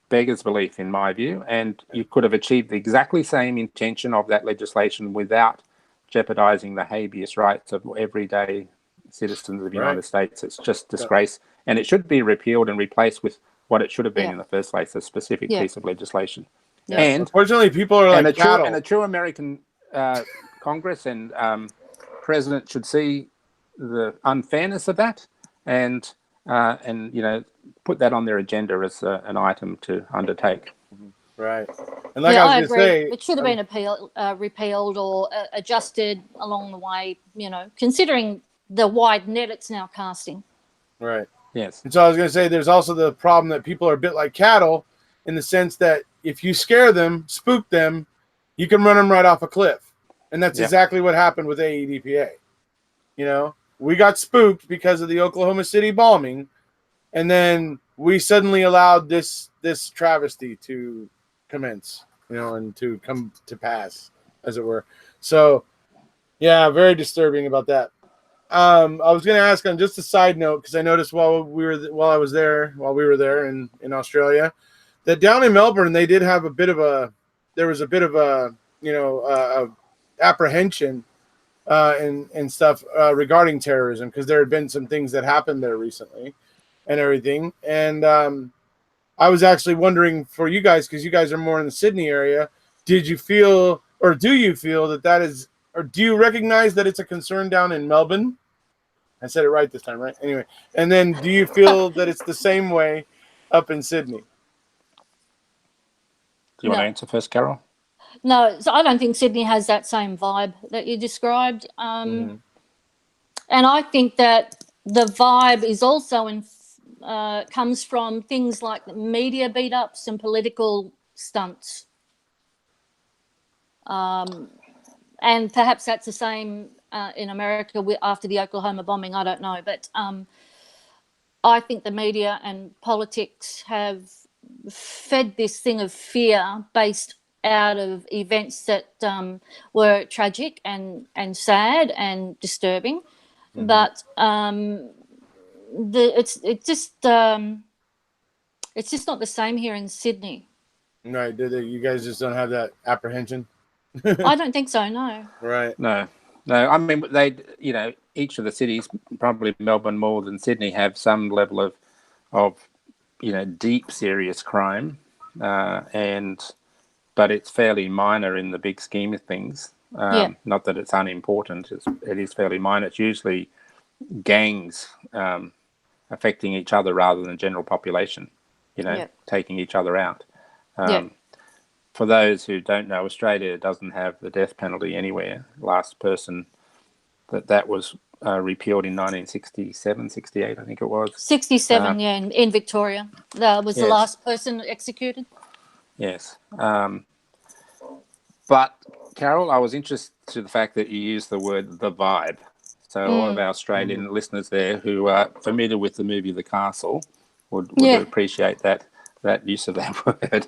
beggars belief in my view. And you could have achieved the exactly same intention of that legislation without jeopardizing the habeas rights of everyday citizens of the Right. United States. It's just disgrace, and it should be repealed and replaced with what it should have been Yeah. in the first place, a specific Yeah. piece of legislation. Yeah. And Unfortunately, people are like cattle. a true American Congress and president should see the unfairness of that, and put that on their agenda as an item to undertake. Right. And like Yeah, I I was agree. going to say, It should have been repealed or adjusted along the way, considering the wide net it's now casting. right. Yes. And so I was going to say, there's also the problem that people are a bit like cattle in the sense that if you scare them, spook them, you can run them right off a cliff. And that's exactly what happened with AEDPA. We got spooked because of the Oklahoma City bombing, and then we suddenly allowed this travesty to commence, and to come to pass, as it were. So, yeah, very disturbing about that. I was going to ask on just a side note, because I noticed while we were there in Australia, that down in Melbourne they did have a bit of a apprehension and stuff regarding terrorism, because there had been some things that happened there recently and everything. And I was actually wondering for you guys, because you guys are more in the Sydney area, did you feel, or do you feel that is, or do you recognize that it's a concern down in Melbourne? I said it right this time, right? Anyway, and then do you feel that it's the same way up in Sydney? Do you want to answer first, Carol? No, so I don't think Sydney has that same vibe that you described. And I think that the vibe is also comes from things like media beat-ups and political stunts. And perhaps that's the same in America after the Oklahoma bombing. I don't know. But I think the media and politics have fed this thing of fear based out of events that were tragic and sad and disturbing. But it's just not the same here in Sydney. Right. You guys just don't have that apprehension? I don't think so, no. Right. No. I mean, each of the cities, probably Melbourne more than Sydney, have some level of deep, serious crime, but it's fairly minor in the big scheme of things. Not that it's unimportant; it is fairly minor. It's usually gangs affecting each other rather than the general population. Taking each other out. For those who don't know, Australia doesn't have the death penalty anywhere. Last person that was repealed in 1967, 68, I think it was. 67, in Victoria. That was the last person executed. Yes. But, Carol, I was interested to the fact that you used the word the vibe. So all of our Australian listeners there who are familiar with the movie The Castle would appreciate that use of that word.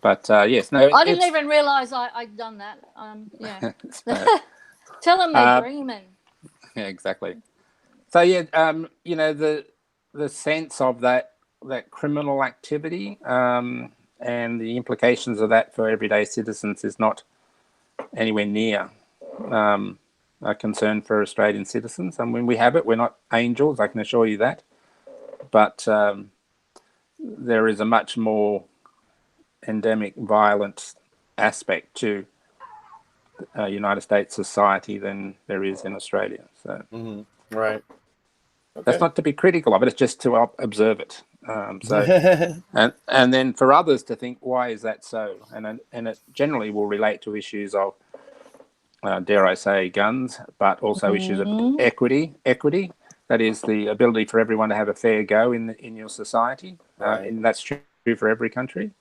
But yes, no. I didn't even realise I'd done that. Tell them they're dreaming. Yeah, exactly. So the sense of that criminal activity and the implications of that for everyday citizens is not anywhere near a concern for Australian citizens. And when we have it, we're not angels, I can assure you that. But there is a much more endemic violent aspect to United States society than there is in Australia. So right. Okay. That's not to be critical of it, it's just to observe it. And then for others to think, why is that so? And it generally will relate to issues of, dare I say, guns, but also issues of equity. That is the ability for everyone to have a fair go in your society, and that's true for every country.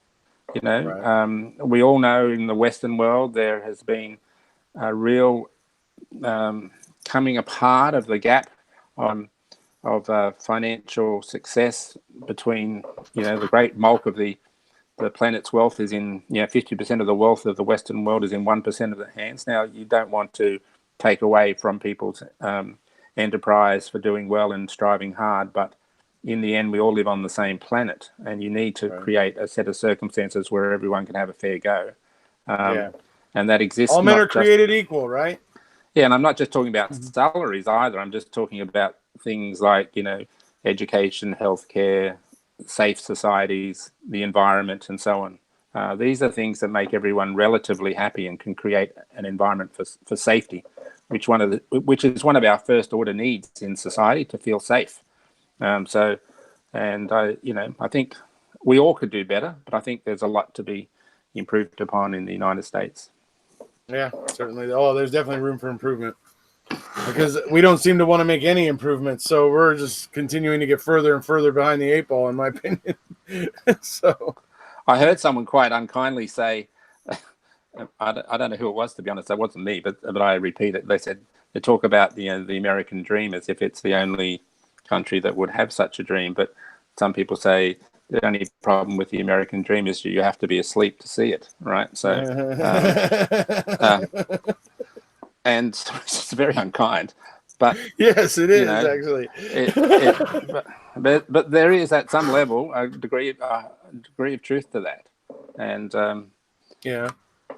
We all know in the Western world there has been a real coming apart of the gap of financial success between the great bulk of the planet's wealth is in 50% of the wealth of the Western world is in 1% of the hands. Now you don't want to take away from people's enterprise for doing well and striving hard, but in the end we all live on the same planet, and you need to create a set of circumstances where everyone can have a fair go. And that exists. All men are created equal, right? Yeah, and I'm not just talking about salaries either. I'm just talking about things like, education, healthcare, safe societies, the environment, and so on. These are things that make everyone relatively happy and can create an environment for safety, which is one of our first order needs in society, to feel safe. I think we all could do better, but I think there's a lot to be improved upon in the United States. Yeah, certainly. Oh, there's definitely room for improvement, because we don't seem to want to make any improvements. So we're just continuing to get further and further behind the 8 ball, in my opinion. So I heard someone quite unkindly say, I don't know who it was, to be honest. That wasn't me, but I repeat it. They said, they talk about the American dream as if it's the only country that would have such a dream. But some people say the only problem with the American dream is you have to be asleep to see it, right? So, and it's very unkind. But yes, it is actually. But there is, at some level, a degree of truth to that, and yeah.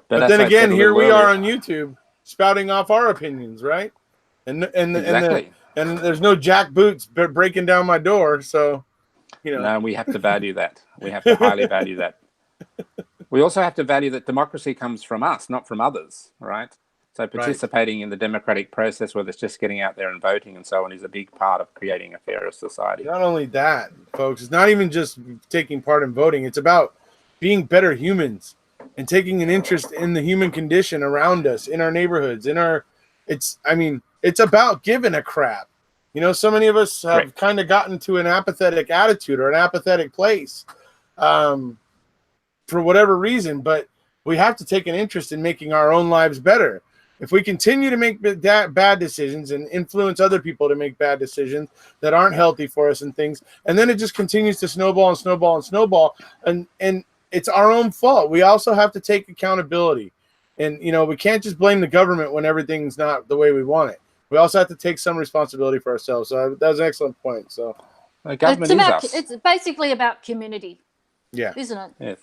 But then again, here we are earlier, on YouTube spouting off our opinions, right? Exactly. And there's no jack boots breaking down my door, so No, we have to value that. We have to highly value that. We also have to value that democracy comes from us, not from others, right? So participating in the democratic process, whether it's just getting out there and voting and so on, is a big part of creating a fairer society. Not only that, folks, it's not even just taking part in voting. It's about being better humans and taking an interest in the human condition around us, in our neighborhoods, it's about giving a crap. So many of us have kind of gotten to an apathetic attitude or an apathetic place for whatever reason, but we have to take an interest in making our own lives better. If we continue to make bad decisions and influence other people to make bad decisions that aren't healthy for us and things, and then it just continues to snowball and snowball and snowball, and it's our own fault. We also have to take accountability. And, we can't just blame the government when everything's not the way we want it. We also have to take some responsibility for ourselves. So that was an excellent point. So the government is us. It's basically about community. Yeah. Isn't it? Yes.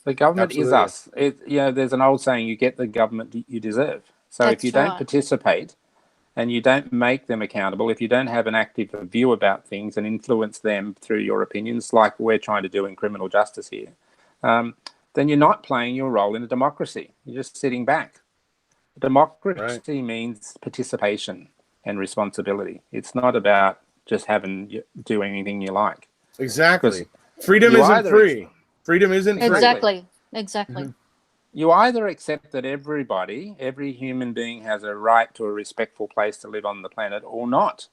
The government is us. There's an old saying, you get the government you deserve. So if you don't participate and you don't make them accountable, if you don't have an active view about things and influence them through your opinions, like we're trying to do in criminal justice here, then you're not playing your role in a democracy. You're just sitting back. Democracy means participation and responsibility. It's not about just do anything you like. Exactly. Freedom isn't free. Freedom isn't free. Exactly. Mm-hmm. You either accept that every human being has a right to a respectful place to live on the planet, or not.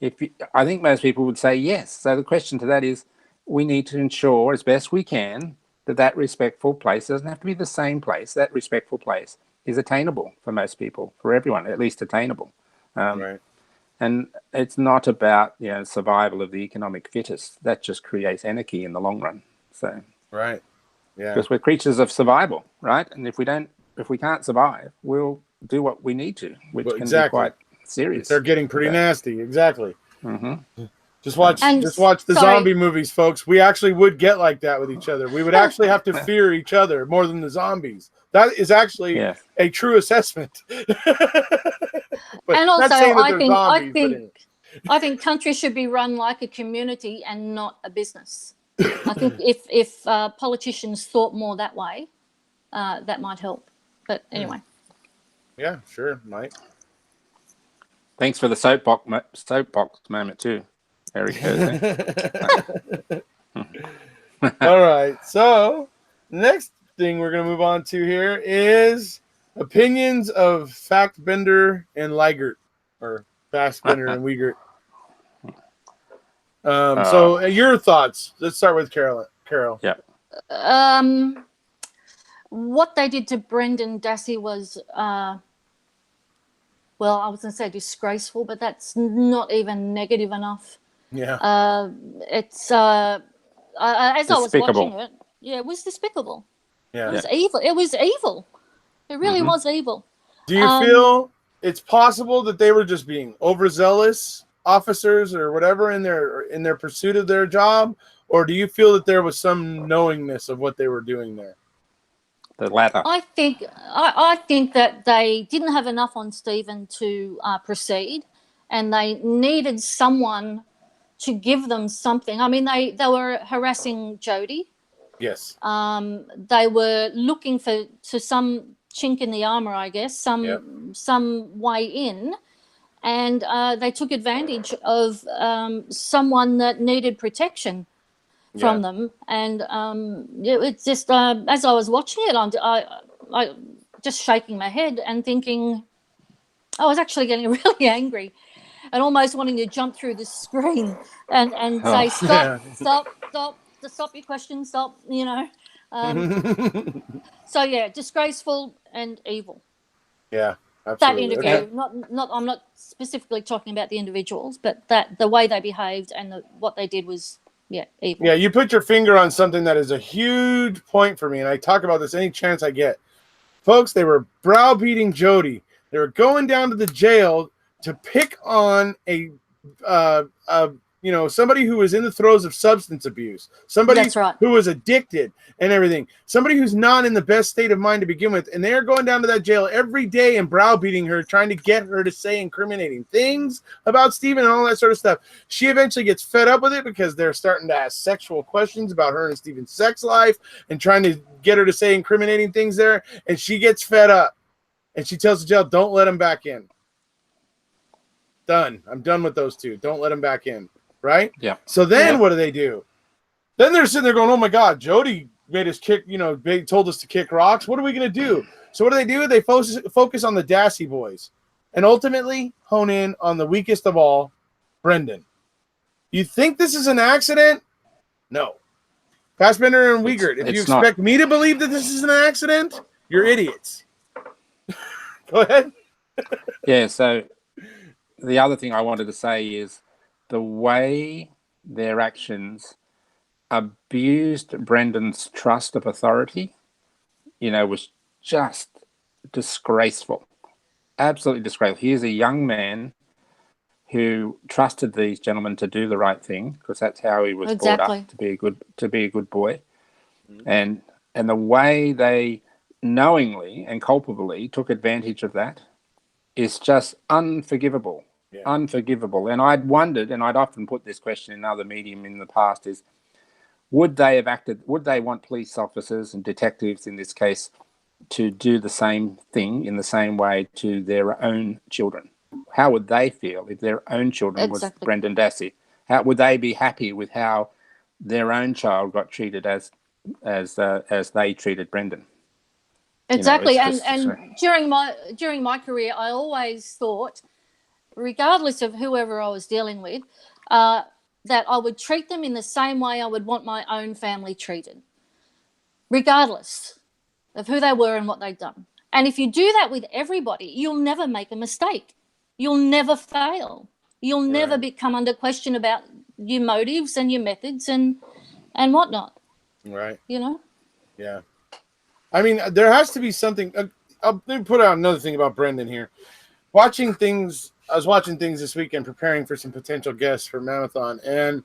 I think most people would say yes. So the question to that is, we need to ensure as best we can that respectful place doesn't have to be the same place. That respectful place is attainable for most people, for everyone, at least attainable. And it's not about survival of the economic fittest. That just creates anarchy in the long run. So because we're creatures of survival, right? And if we can't survive, we'll do what we need to, which can be quite serious. They're getting pretty nasty. Exactly. Mm-hmm. Just watch the zombie movies, folks. We actually would get like that with each other. We would actually have to fear each other more than the zombies. That is actually a true assessment. And also, I think countries should be run like a community and not a business. I think if politicians thought more that way, that might help. But anyway. Yeah, sure, Mike. Thanks for the soapbox moment too, Erekose. All right. So the next thing we're going to move on to here is opinions of Factbender and Liegert, or Fassbender and Wiegert. So your thoughts. Let's start with Carol. Yeah. What they did to Brendan Dassey was, I was going to say disgraceful, but that's not even negative enough. Yeah. It's as I was watching it, it was despicable. Yeah. It was evil. It was evil. It really was evil. Do you feel it's possible that they were just being overzealous officers or whatever in their pursuit of their job, or do you feel that there was some knowingness of what they were doing there? the latter. I think that they didn't have enough on Stephen to proceed, and they needed someone to give them something. I mean, they were harassing Jody. Yes. They were looking for some chink in the armor, I guess, some way in, and they took advantage of someone that needed protection from them. And it's just as I was watching it, I just shaking my head and thinking, I was actually getting really angry and almost wanting to jump through the screen and say, stop your question, stop, you know. So yeah, disgraceful and evil. Yeah, absolutely. That interview, not I'm not specifically talking about the individuals, but that the way they behaved and what they did was evil. Yeah, you put your finger on something that is a huge point for me, and I talk about this any chance I get. Folks, they were browbeating Jody. They were going down to the jail to pick on somebody who was in the throes of substance abuse, somebody who was addicted and everything, somebody who's not in the best state of mind to begin with. And they're going down to that jail every day and browbeating her, trying to get her to say incriminating things about Stephen and all that sort of stuff. She eventually gets fed up with it because they're starting to ask sexual questions about her and Stephen's sex life and trying to get her to say incriminating things there. And she gets fed up and she tells the jail, don't let him back in. Done. I'm done with those two. Don't let him back in. Right? Yeah. So then what do? Then they're sitting there going, oh my God, Jody made us kick, they told us to kick rocks. What are we going to do? So what do? They focus on the Dassey boys and ultimately hone in on the weakest of all, Brendan. You think this is an accident? No. Fassbender and Wiegert, if you expect me to believe that this is an accident, you're idiots. Go ahead. Yeah, so the other thing I wanted to say is the way their actions abused Brendan's trust of authority, was just disgraceful. Absolutely disgraceful. Here's a young man who trusted these gentlemen to do the right thing, because that's how he was brought up to be a good boy. And the way they knowingly and culpably took advantage of that is just unforgivable. Yeah. Unforgivable. And I'd wondered, and I'd often put this question in other medium in the past, is would they want police officers and detectives in this case to do the same thing in the same way to their own children? How would they feel if their own children was Brendan Dassey? How would they be happy with how their own child got treated as they treated Brendan? Exactly. And during my career, I always thought, regardless of whoever I was dealing with, that I would treat them in the same way I would want my own family treated, regardless of who they were and what they'd done. And if you do that with everybody, you'll never make a mistake. You'll never fail. You'll never come under question about your motives and your methods and whatnot. Right. Yeah. I mean, there has to be something. Let me put out another thing about Brendan here. I was watching things this weekend, preparing for some potential guests for Mammothon, and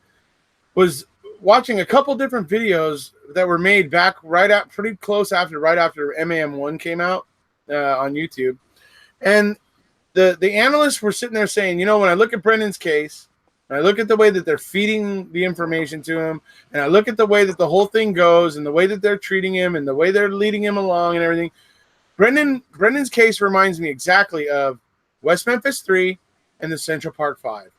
was watching a couple different videos that were made right after MAM1 came out on YouTube. And the analysts were sitting there saying, when I look at Brendan's case, and I look at the way that they're feeding the information to him, and I look at the way that the whole thing goes, and the way that they're treating him, and the way they're leading him along and everything, Brendan's case reminds me exactly of West Memphis 3 and the Central Park 5.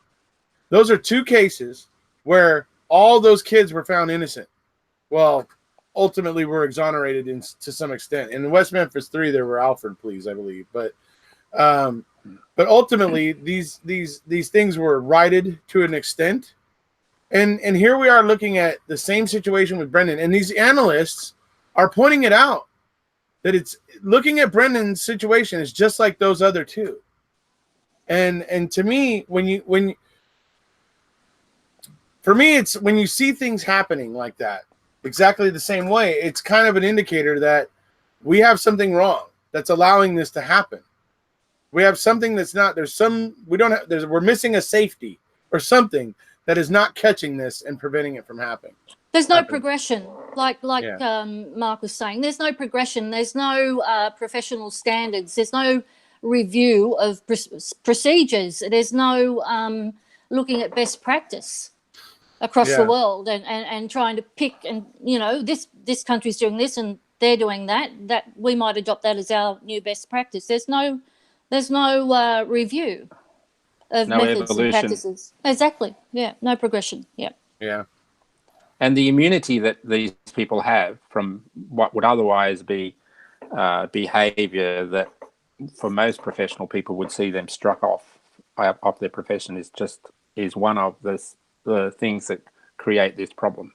Those are two cases where all those kids were found innocent. Well, ultimately were exonerated to some extent. In West Memphis 3, there were Alfred pleas, I believe. But ultimately, these things were righted to an extent. And here we are looking at the same situation with Brendan. And these analysts are pointing it out, that it's looking at Brendan's situation is just like those other two. And to me, for me, it's when you see things happening like that, exactly the same way, it's kind of an indicator that we have something wrong that's allowing this to happen. We have something that's not, we're missing a safety or something that is not catching this and preventing it from happening. There's no happen. progression, like Yeah. Mark was saying. There's no progression. There's no professional standards. There's no review of procedures. There's no looking at best practice across the Yeah. world and trying to pick and, you know, this country's doing this and they're doing that we might adopt that as our new best practice. There's no review of No methods and evolution. practices. Exactly. Yeah. No progression. Yeah. Yeah. And the immunity that these people have from what would otherwise be behaviour that for most professional people would see them struck off their profession is one of the things that create this problem.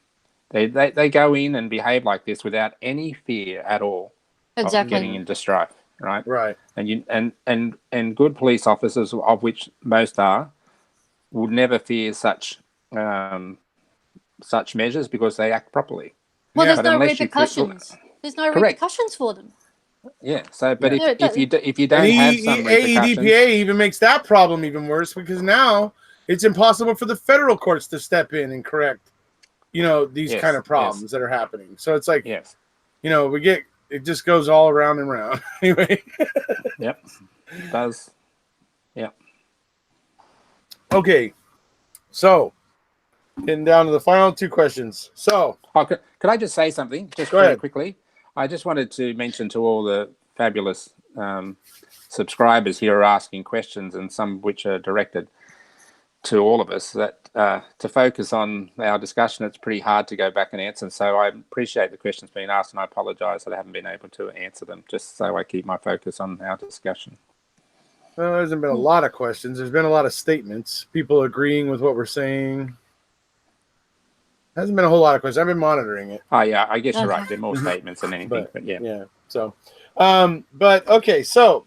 They go in and behave like this without any fear at all of Exactly. getting into strife, right? Right. And good police officers, of which most are, would never fear such measures because they act properly. Well, Yeah. there's But no unless you repercussions. There's no Correct. repercussions for them. Yeah. So, but Yeah. if you And don't have some repercussions, AEDPA even makes that problem even worse because now it's impossible for the federal courts to step in and correct, you know, these Yes, kind of problems yes. that are happening. So it's like, yes, you know, it just goes all around and around. Anyway. yep, it does. Yep. Okay. So getting down to the final two questions. So Could I just say something just Go very ahead. quickly? I just wanted to mention to all the fabulous subscribers here who are asking questions, and some of which are directed to all of us, that to focus on our discussion. It's pretty hard to go back and answer. So I appreciate the questions being asked, and I apologise that I haven't been able to answer them, just so I keep my focus on our discussion. well, there hasn't been a lot of questions. There's been a lot of statements, people agreeing with what we're saying. Hasn't been a whole lot of questions. I've been monitoring it. Oh, yeah, I guess you're Okay. right. There are more statements than anything, but yeah. Yeah. So, but okay. So,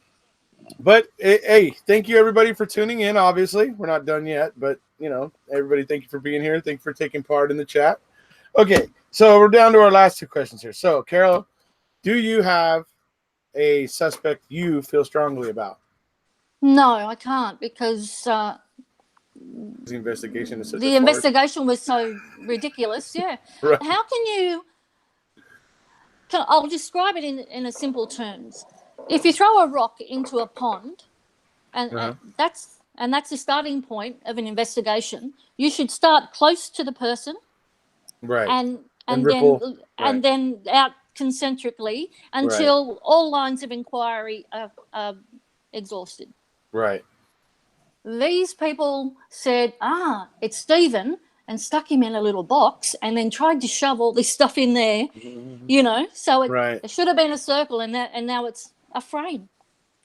but hey, thank you everybody for tuning in. Obviously, we're not done yet, but you know, everybody, thank you for being here. Thank you for taking part in the chat. Okay. So we're down to our last two questions here. So, Carol, do you have a suspect you feel strongly about? No, I can't because The investigation is such the a farce. investigation was so ridiculous. Yeah. Right. How can you? I'll describe it in a simple terms. If you throw a rock into a pond, and that's the starting point of an investigation, you should start close to the person, Right. and ripple. then Right. and then out concentrically until all lines of inquiry are exhausted. Right. These people said, it's Stephen, and stuck him in a little box and then tried to shove all this stuff in there, you know. So it should have been a circle, and now it's a frame.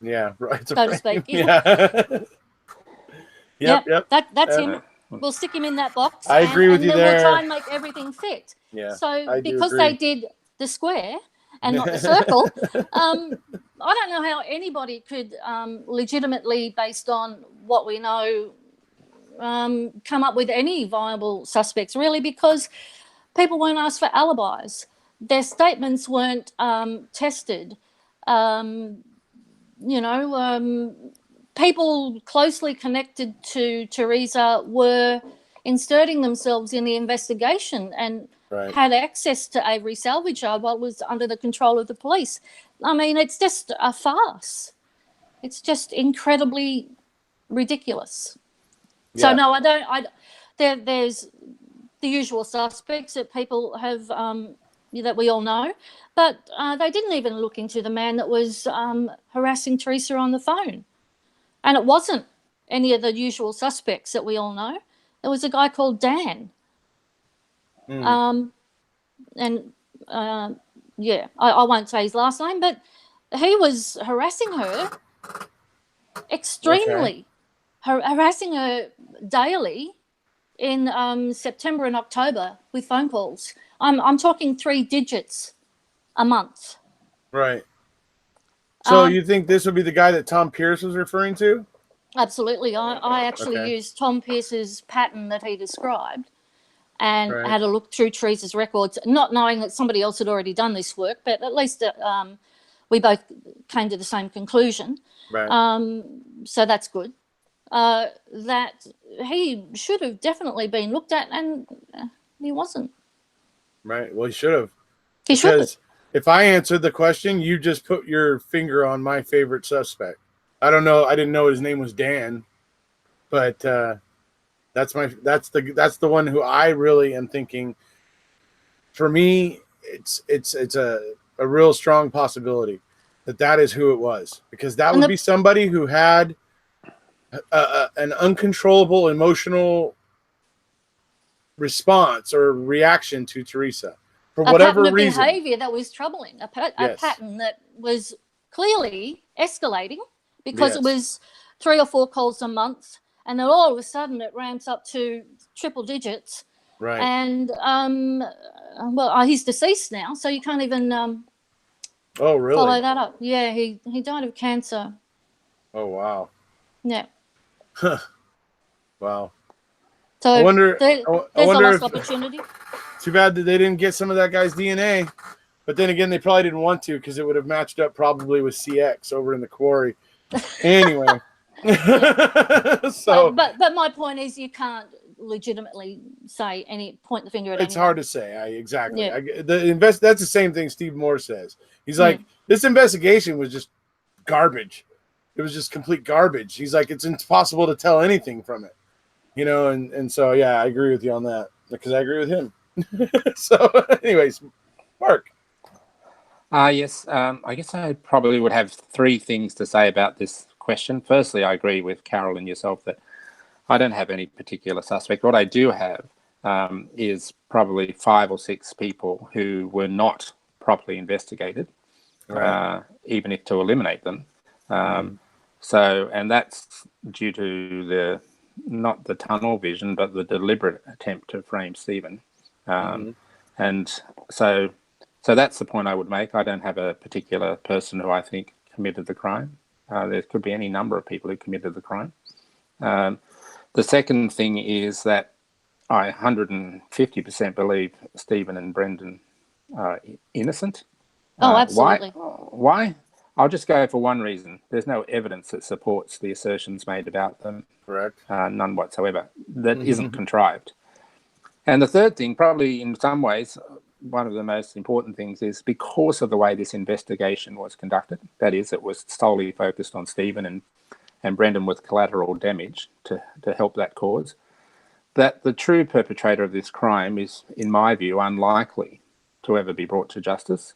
Yeah, right. So to speak. Yeah. Yep. That's him. We'll stick him in that box. I agree with you then there. We'll try and make everything fit. Yeah. So because they did the square and not the circle, I don't know how anybody could legitimately, based on what we know, come up with any viable suspects, really, because people weren't asked for alibis. Their statements weren't tested. People closely connected to Teresa were inserting themselves in the investigation and had access to Avery salvage yard while it was under the control of the police. I mean, it's just a farce. It's just incredibly ridiculous. Yeah. So no, I don't. There's the usual suspects that people have that we all know, but they didn't even look into the man that was harassing Teresa on the phone, and it wasn't any of the usual suspects that we all know. It was a guy called Dan. I won't say his last name, but he was harassing her extremely, harassing her daily in September and October with phone calls. I'm talking 3 digits a month. Right. So you think this would be the guy that Tom Pierce was referring to? Absolutely. I actually used Tom Pierce's pattern that he described and had a look through Teresa's records, not knowing that somebody else had already done this work, but at least we both came to the same conclusion. Right. So that's good. That he should have definitely been looked at, and he wasn't. Right. Well, he should have. He should. Because if I answered the question, you just put your finger on my favorite suspect. I don't know. I didn't know his name was Dan, but that's the one who I really am thinking. For me, it's a real strong possibility that is who it was, because that would be somebody who had an uncontrollable emotional response or reaction to Teresa for whatever pattern of reason. behavior that was troubling, a pattern that was clearly escalating, because it was 3 or 4 calls a month, and then all of a sudden it ramps up to triple digits. Right. And he's deceased now, so you can't even oh, really? follow that up. Yeah, he died of cancer. Oh, wow. Yeah. Wow. So I wonder there's a lost opportunity. Too bad that they didn't get some of that guy's DNA. But then again, they probably didn't want to, because it would have matched up probably with CX over in the quarry. Anyway. So, but my point is, you can't legitimately point the finger at anyone. It's hard to say. Exactly. Yeah. That's the same thing Steve Moore says. He's like, this investigation was just garbage. It was just complete garbage. He's like, it's impossible to tell anything from it. You know, and so, yeah, I agree with you on that, because I agree with him. So, anyways, Mark. Yes, I guess I probably would have 3 things to say about this question. Firstly, I agree with Carol and yourself that I don't have any particular suspect. What I do have is probably 5 or 6 people who were not properly investigated, Right. even if to eliminate them. So, and that's due to not the tunnel vision, but the deliberate attempt to frame Stephen. And so that's the point I would make. I don't have a particular person who I think committed the crime. There could be any number of people who committed the crime. The second thing is that I 150% believe Stephen and Brendan are innocent. Oh, absolutely. Why? I'll just go for one reason. There's no evidence that supports the assertions made about them. Correct. None whatsoever. That isn't contrived. And the third thing, probably in some ways, one of the most important things, is because of the way this investigation was conducted, that is, it was solely focused on Stephen and Brendan with collateral damage to help that cause, that the true perpetrator of this crime is, in my view, unlikely to ever be brought to justice,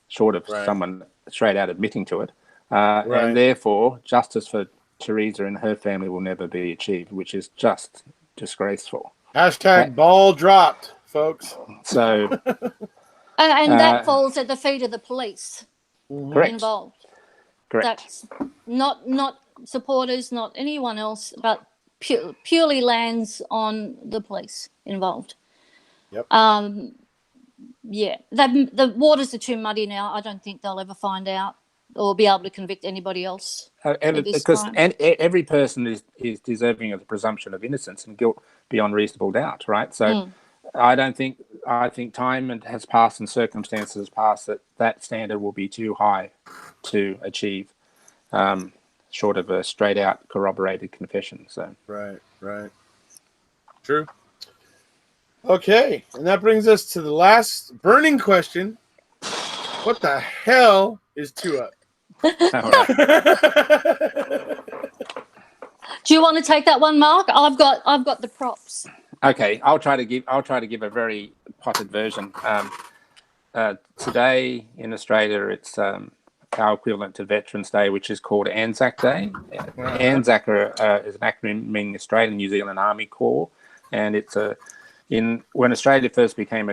short of someone straight out admitting to it. And therefore, justice for Teresa and her family will never be achieved, which is just disgraceful. Hashtag ball dropped, folks. So, and that falls at the feet of the police involved. Correct. That's not supporters, not anyone else, but purely lands on the police involved. Yep. Yeah, the waters are too muddy now. I don't think they'll ever find out or be able to convict anybody else. Because every person is deserving of the presumption of innocence and guilt beyond reasonable doubt, right? So I think time has passed and circumstances has passed that standard will be too high to achieve, short of a straight out corroborated confession. So right. True. Okay, and that brings us to the last burning question. What the hell is 2 Up? Do you want to take that one, Mark? I've got the props. Okay, I'll try to give a very potted version. Today in Australia, it's our equivalent to Veterans Day, which is called Anzac Day. Anzac is an acronym meaning Australian New Zealand Army Corps, and it's when Australia first became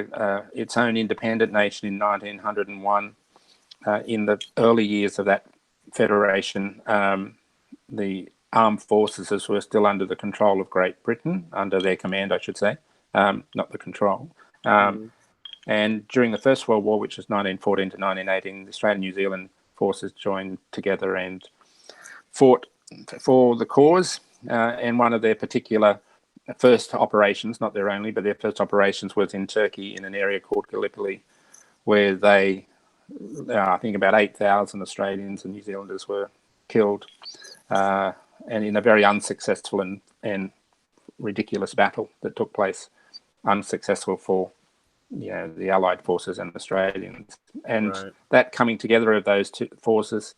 its own independent nation in 1901. In the early years of that federation, the armed forces were still under the control of Great Britain, under their command, I should say, not the control. And during the First World War, which was 1914 to 1918, the Australian New Zealand forces joined together and fought for the cause. And one of their particular first operations, not their only, but their first operations was in Turkey in an area called Gallipoli, where they, I think about 8,000 Australians and New Zealanders were killed, and in a very unsuccessful and ridiculous battle that took place, unsuccessful for the Allied forces and Australians, and Right. that coming together of those two forces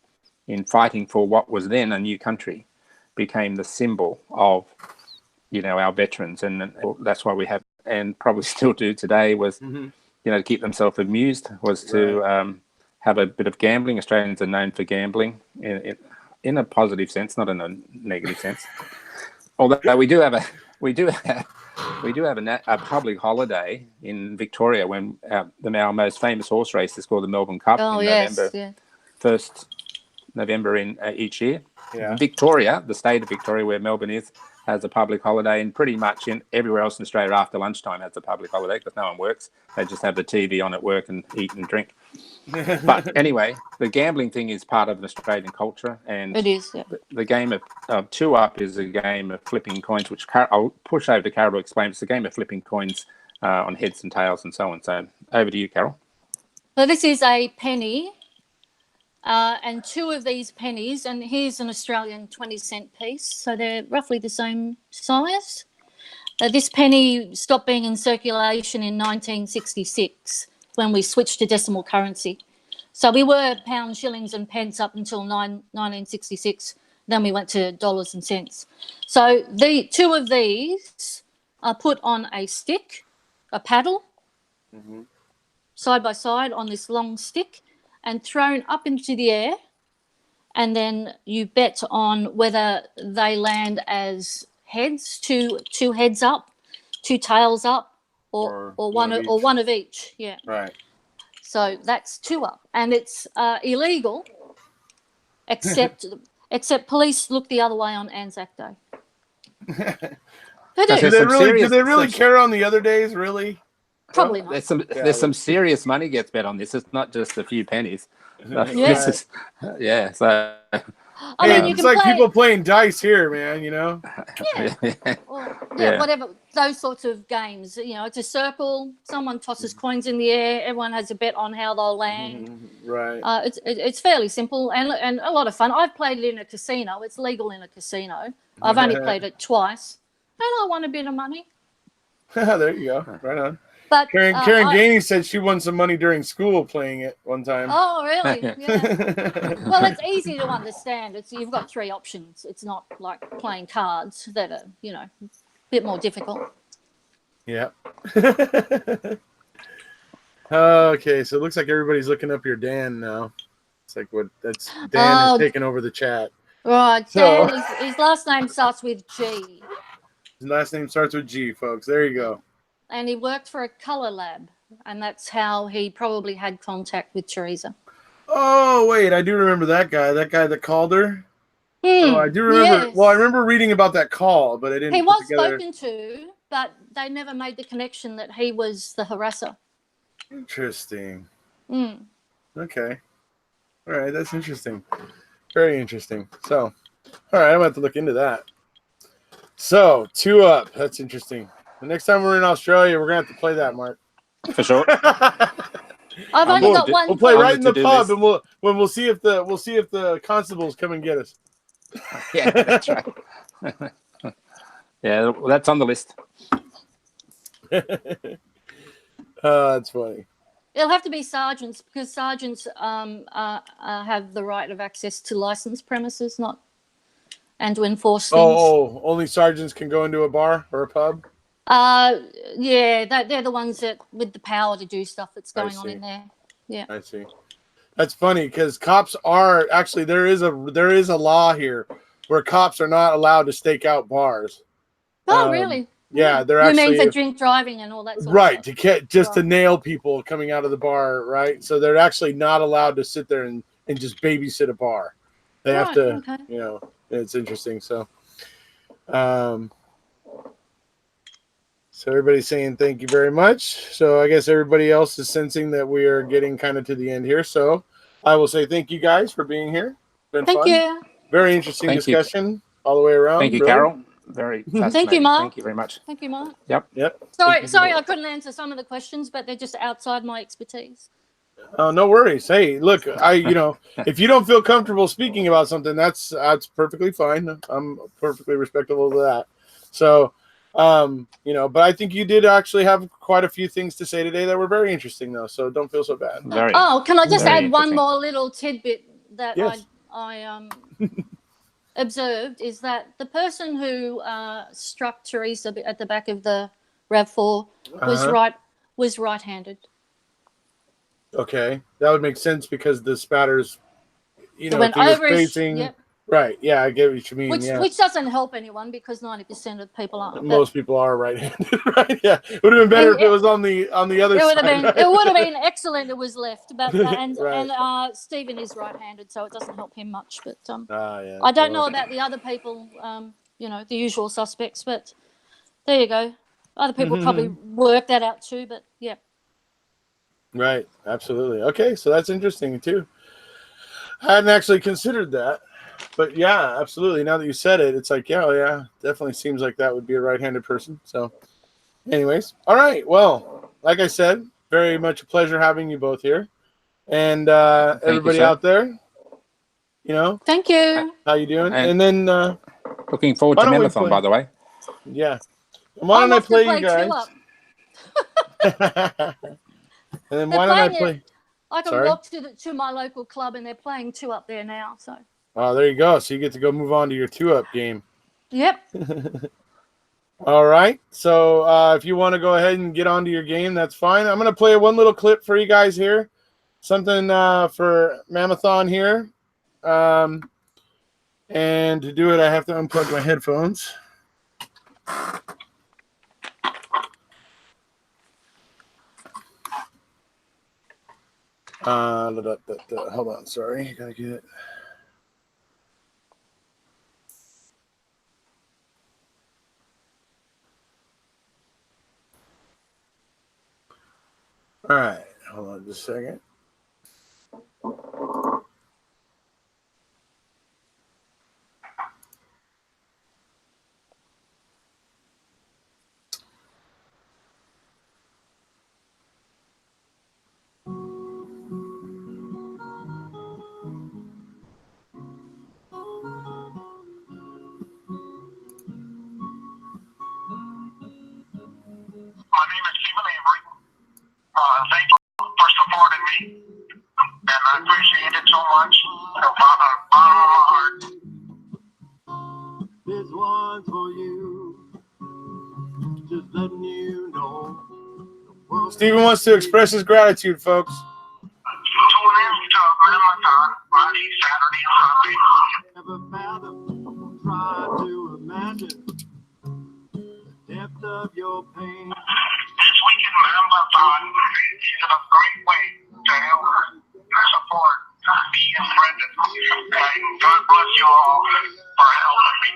in fighting for what was then a new country became the symbol of our veterans, and that's why we have, and probably still do today, was to keep themselves amused, was to have a bit of gambling. Australians are known for gambling in a positive sense, not in a negative sense. Although we do have a public holiday in Victoria when our most famous horse race is called the Melbourne Cup in November. Yeah. 1st November in each year. Yeah. Victoria, the state of Victoria, where Melbourne is, has a public holiday, and pretty much everywhere else in Australia after lunchtime has a public holiday because no one works. They just have the TV on at work and eat and drink. But anyway, the gambling thing is part of Australian culture, and It is. Yeah. the game of Two Up is a game of flipping coins, which I'll push over to Carol to explain. It's a game of flipping coins on heads and tails and so on. So over to you, Carol. So this is a penny, and two of these pennies, and here's an Australian 20-cent piece, so they're roughly the same size. This penny stopped being in circulation in 1966 when we switched to decimal currency. So we were pounds, shillings and pence up until 1966. Then we went to dollars and cents. So the two of these are put on a stick, a paddle, side by side on this long stick, and thrown up into the air, and then you bet on whether they land as heads, two heads up, two tails up, or one of each. Yeah. Right. So that's Two Up, and it's illegal, except police look the other way on Anzac Day. They do. Do they really care on the other days? Really? Probably not. There's some serious money gets bet on this. It's not just a few pennies. So, Yeah. So I mean, you it's can like play, people playing dice here, man. whatever, those sorts of games. It's a circle. Someone tosses coins in the air. Everyone has a bet on how they'll land. Right. It's fairly simple and a lot of fun. I've played it in a casino. It's legal in a casino. I've only played it twice, and I won a bit of money. There you go. Right on. But Karen Gainey said she won some money during school playing it one time. Oh, really? Yeah. Well, it's easy to understand. You've got three options. It's not like playing cards that are, a bit more difficult. Yeah. Okay, so it looks like everybody's looking up your Dan now. It's like Dan is taking over the chat. Right. So, Dan, his last name starts with G. His last name starts with G, folks. There you go. And he worked for a colour lab, and that's how he probably had contact with Teresa. Oh, wait, I do remember that guy that called her. Oh, I do remember. Yes. Well, I remember reading about that call, but I didn't. He was spoken to, but they never made the connection that he was the harasser. Interesting. Okay. All right, that's interesting. Very interesting. So, all right, I'm going to have to look into that. So, Two Up. That's interesting. The next time we're in Australia, we're going to have to play that, Mark. For sure. I've only got one. We'll play right in the pub, and we'll see if the constables come and get us. Yeah, that's right. Yeah, well, that's on the list. That's funny. It'll have to be sergeants because sergeants have the right of access to licensed premises, and to enforce things. Oh, only sergeants can go into a bar or a pub? Yeah, they're the ones that with the power to do stuff that's going on in there. Yeah, I see. That's funny because cops are actually there is a law here where cops are not allowed to stake out bars. Oh, really? Yeah, they're you actually. You mean for drink driving and all that sort right, of stuff? to nail people coming out of the bar, right? So they're actually not allowed to sit there and just babysit a bar. They have to, it's interesting. So, so everybody's saying thank you very much. So I guess everybody else is sensing that we are getting kind of to the end here. So I will say thank you guys for being here. It's been fun. Thank you. Very interesting discussion all the way around. Thank you, Carol. Very fascinating. Thank you, Mark. Thank you very much. Thank you, Mark. Yep. Sorry, I couldn't answer some of the questions, but they're just outside my expertise. Oh, no worries. Hey, look, if you don't feel comfortable speaking about something, that's perfectly fine. I'm perfectly respectful of that. So, You know, but I think you did actually have quite a few things to say today that were very interesting, though. So don't feel so bad. Very. Oh, can I just very add one interesting. more little tidbit that Yes. I observed is that the person who struck Teresa at the back of the RAV4 was right-handed. Okay, that would make sense because the spatters, you know, Went if he was over his, facing, yep. right? Yeah, I get what you mean. Which doesn't help anyone because 90% of people aren't. Most people are right-handed, right? Yeah, it would have been better if it was on the other side. Right? It would have been excellent. It was left, but and Right. Stephen is right-handed, so it doesn't help him much. But Yeah, I don't know about the other people. You know, the usual suspects, but there you go. Other people probably work that out too, but yeah. Right, absolutely. Okay, so that's interesting too. I hadn't actually considered that, but yeah, absolutely. Now that you said it, it's like, yeah, definitely seems like that would be a right-handed person. So, anyways, all right. Well, like I said, very much a pleasure having you both here, and everybody out there, you know, thank you. how you doing? And then looking forward to Marathon, by the way. Yeah. And why don't I play you guys? And then why don't I play? I can walk to my local club, and they're playing 2 up there now. So. Oh, there you go. So you get to go move on to your 2-up game. Yep. All right. So if you want to go ahead and get onto your game, that's fine. I'm going to play one little clip for you guys here. Something for Mamathon here. And to do it, I have to unplug my headphones. Hold on. Sorry. Gotta get it. All right. Hold on just a second. Thank you for supporting me, and I appreciate it so much. So, bottom of my heart. This one's for you. Just letting you know. Steven wants to express his gratitude, folks. Tune in to Marathon Friday, Saturday, Sunday. Never fathom, try to imagine the depth of your pain. This weekend Marathon is a great way to help support me and Brendan. And God bless you all for helping me.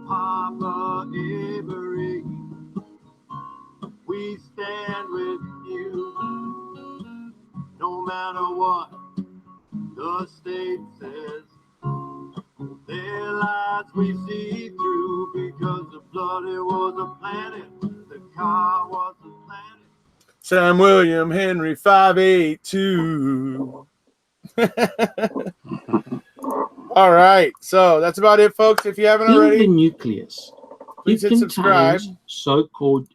Papa Avery, we stand with you. No matter what the state says, their lies we see through because the blood, it was a planet, the car was a planet. Sam William Henry 582. All right, so that's about it, folks. If you haven't already, in the nucleus, please hit subscribe. So-called.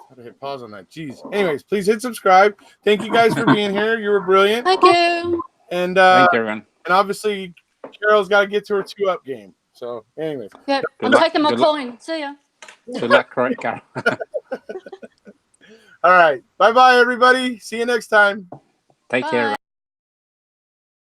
How to hit pause on that? Jeez. Anyways, please hit subscribe. Thank you guys for being here. You were brilliant. Thank you. And thank you, everyone. And obviously, Carol's got to get to her 2-up game. So, anyways. Yep. I'm taking my coin. See ya. Good luck, Carol. All right. Bye-bye, everybody. See you next time. Take care.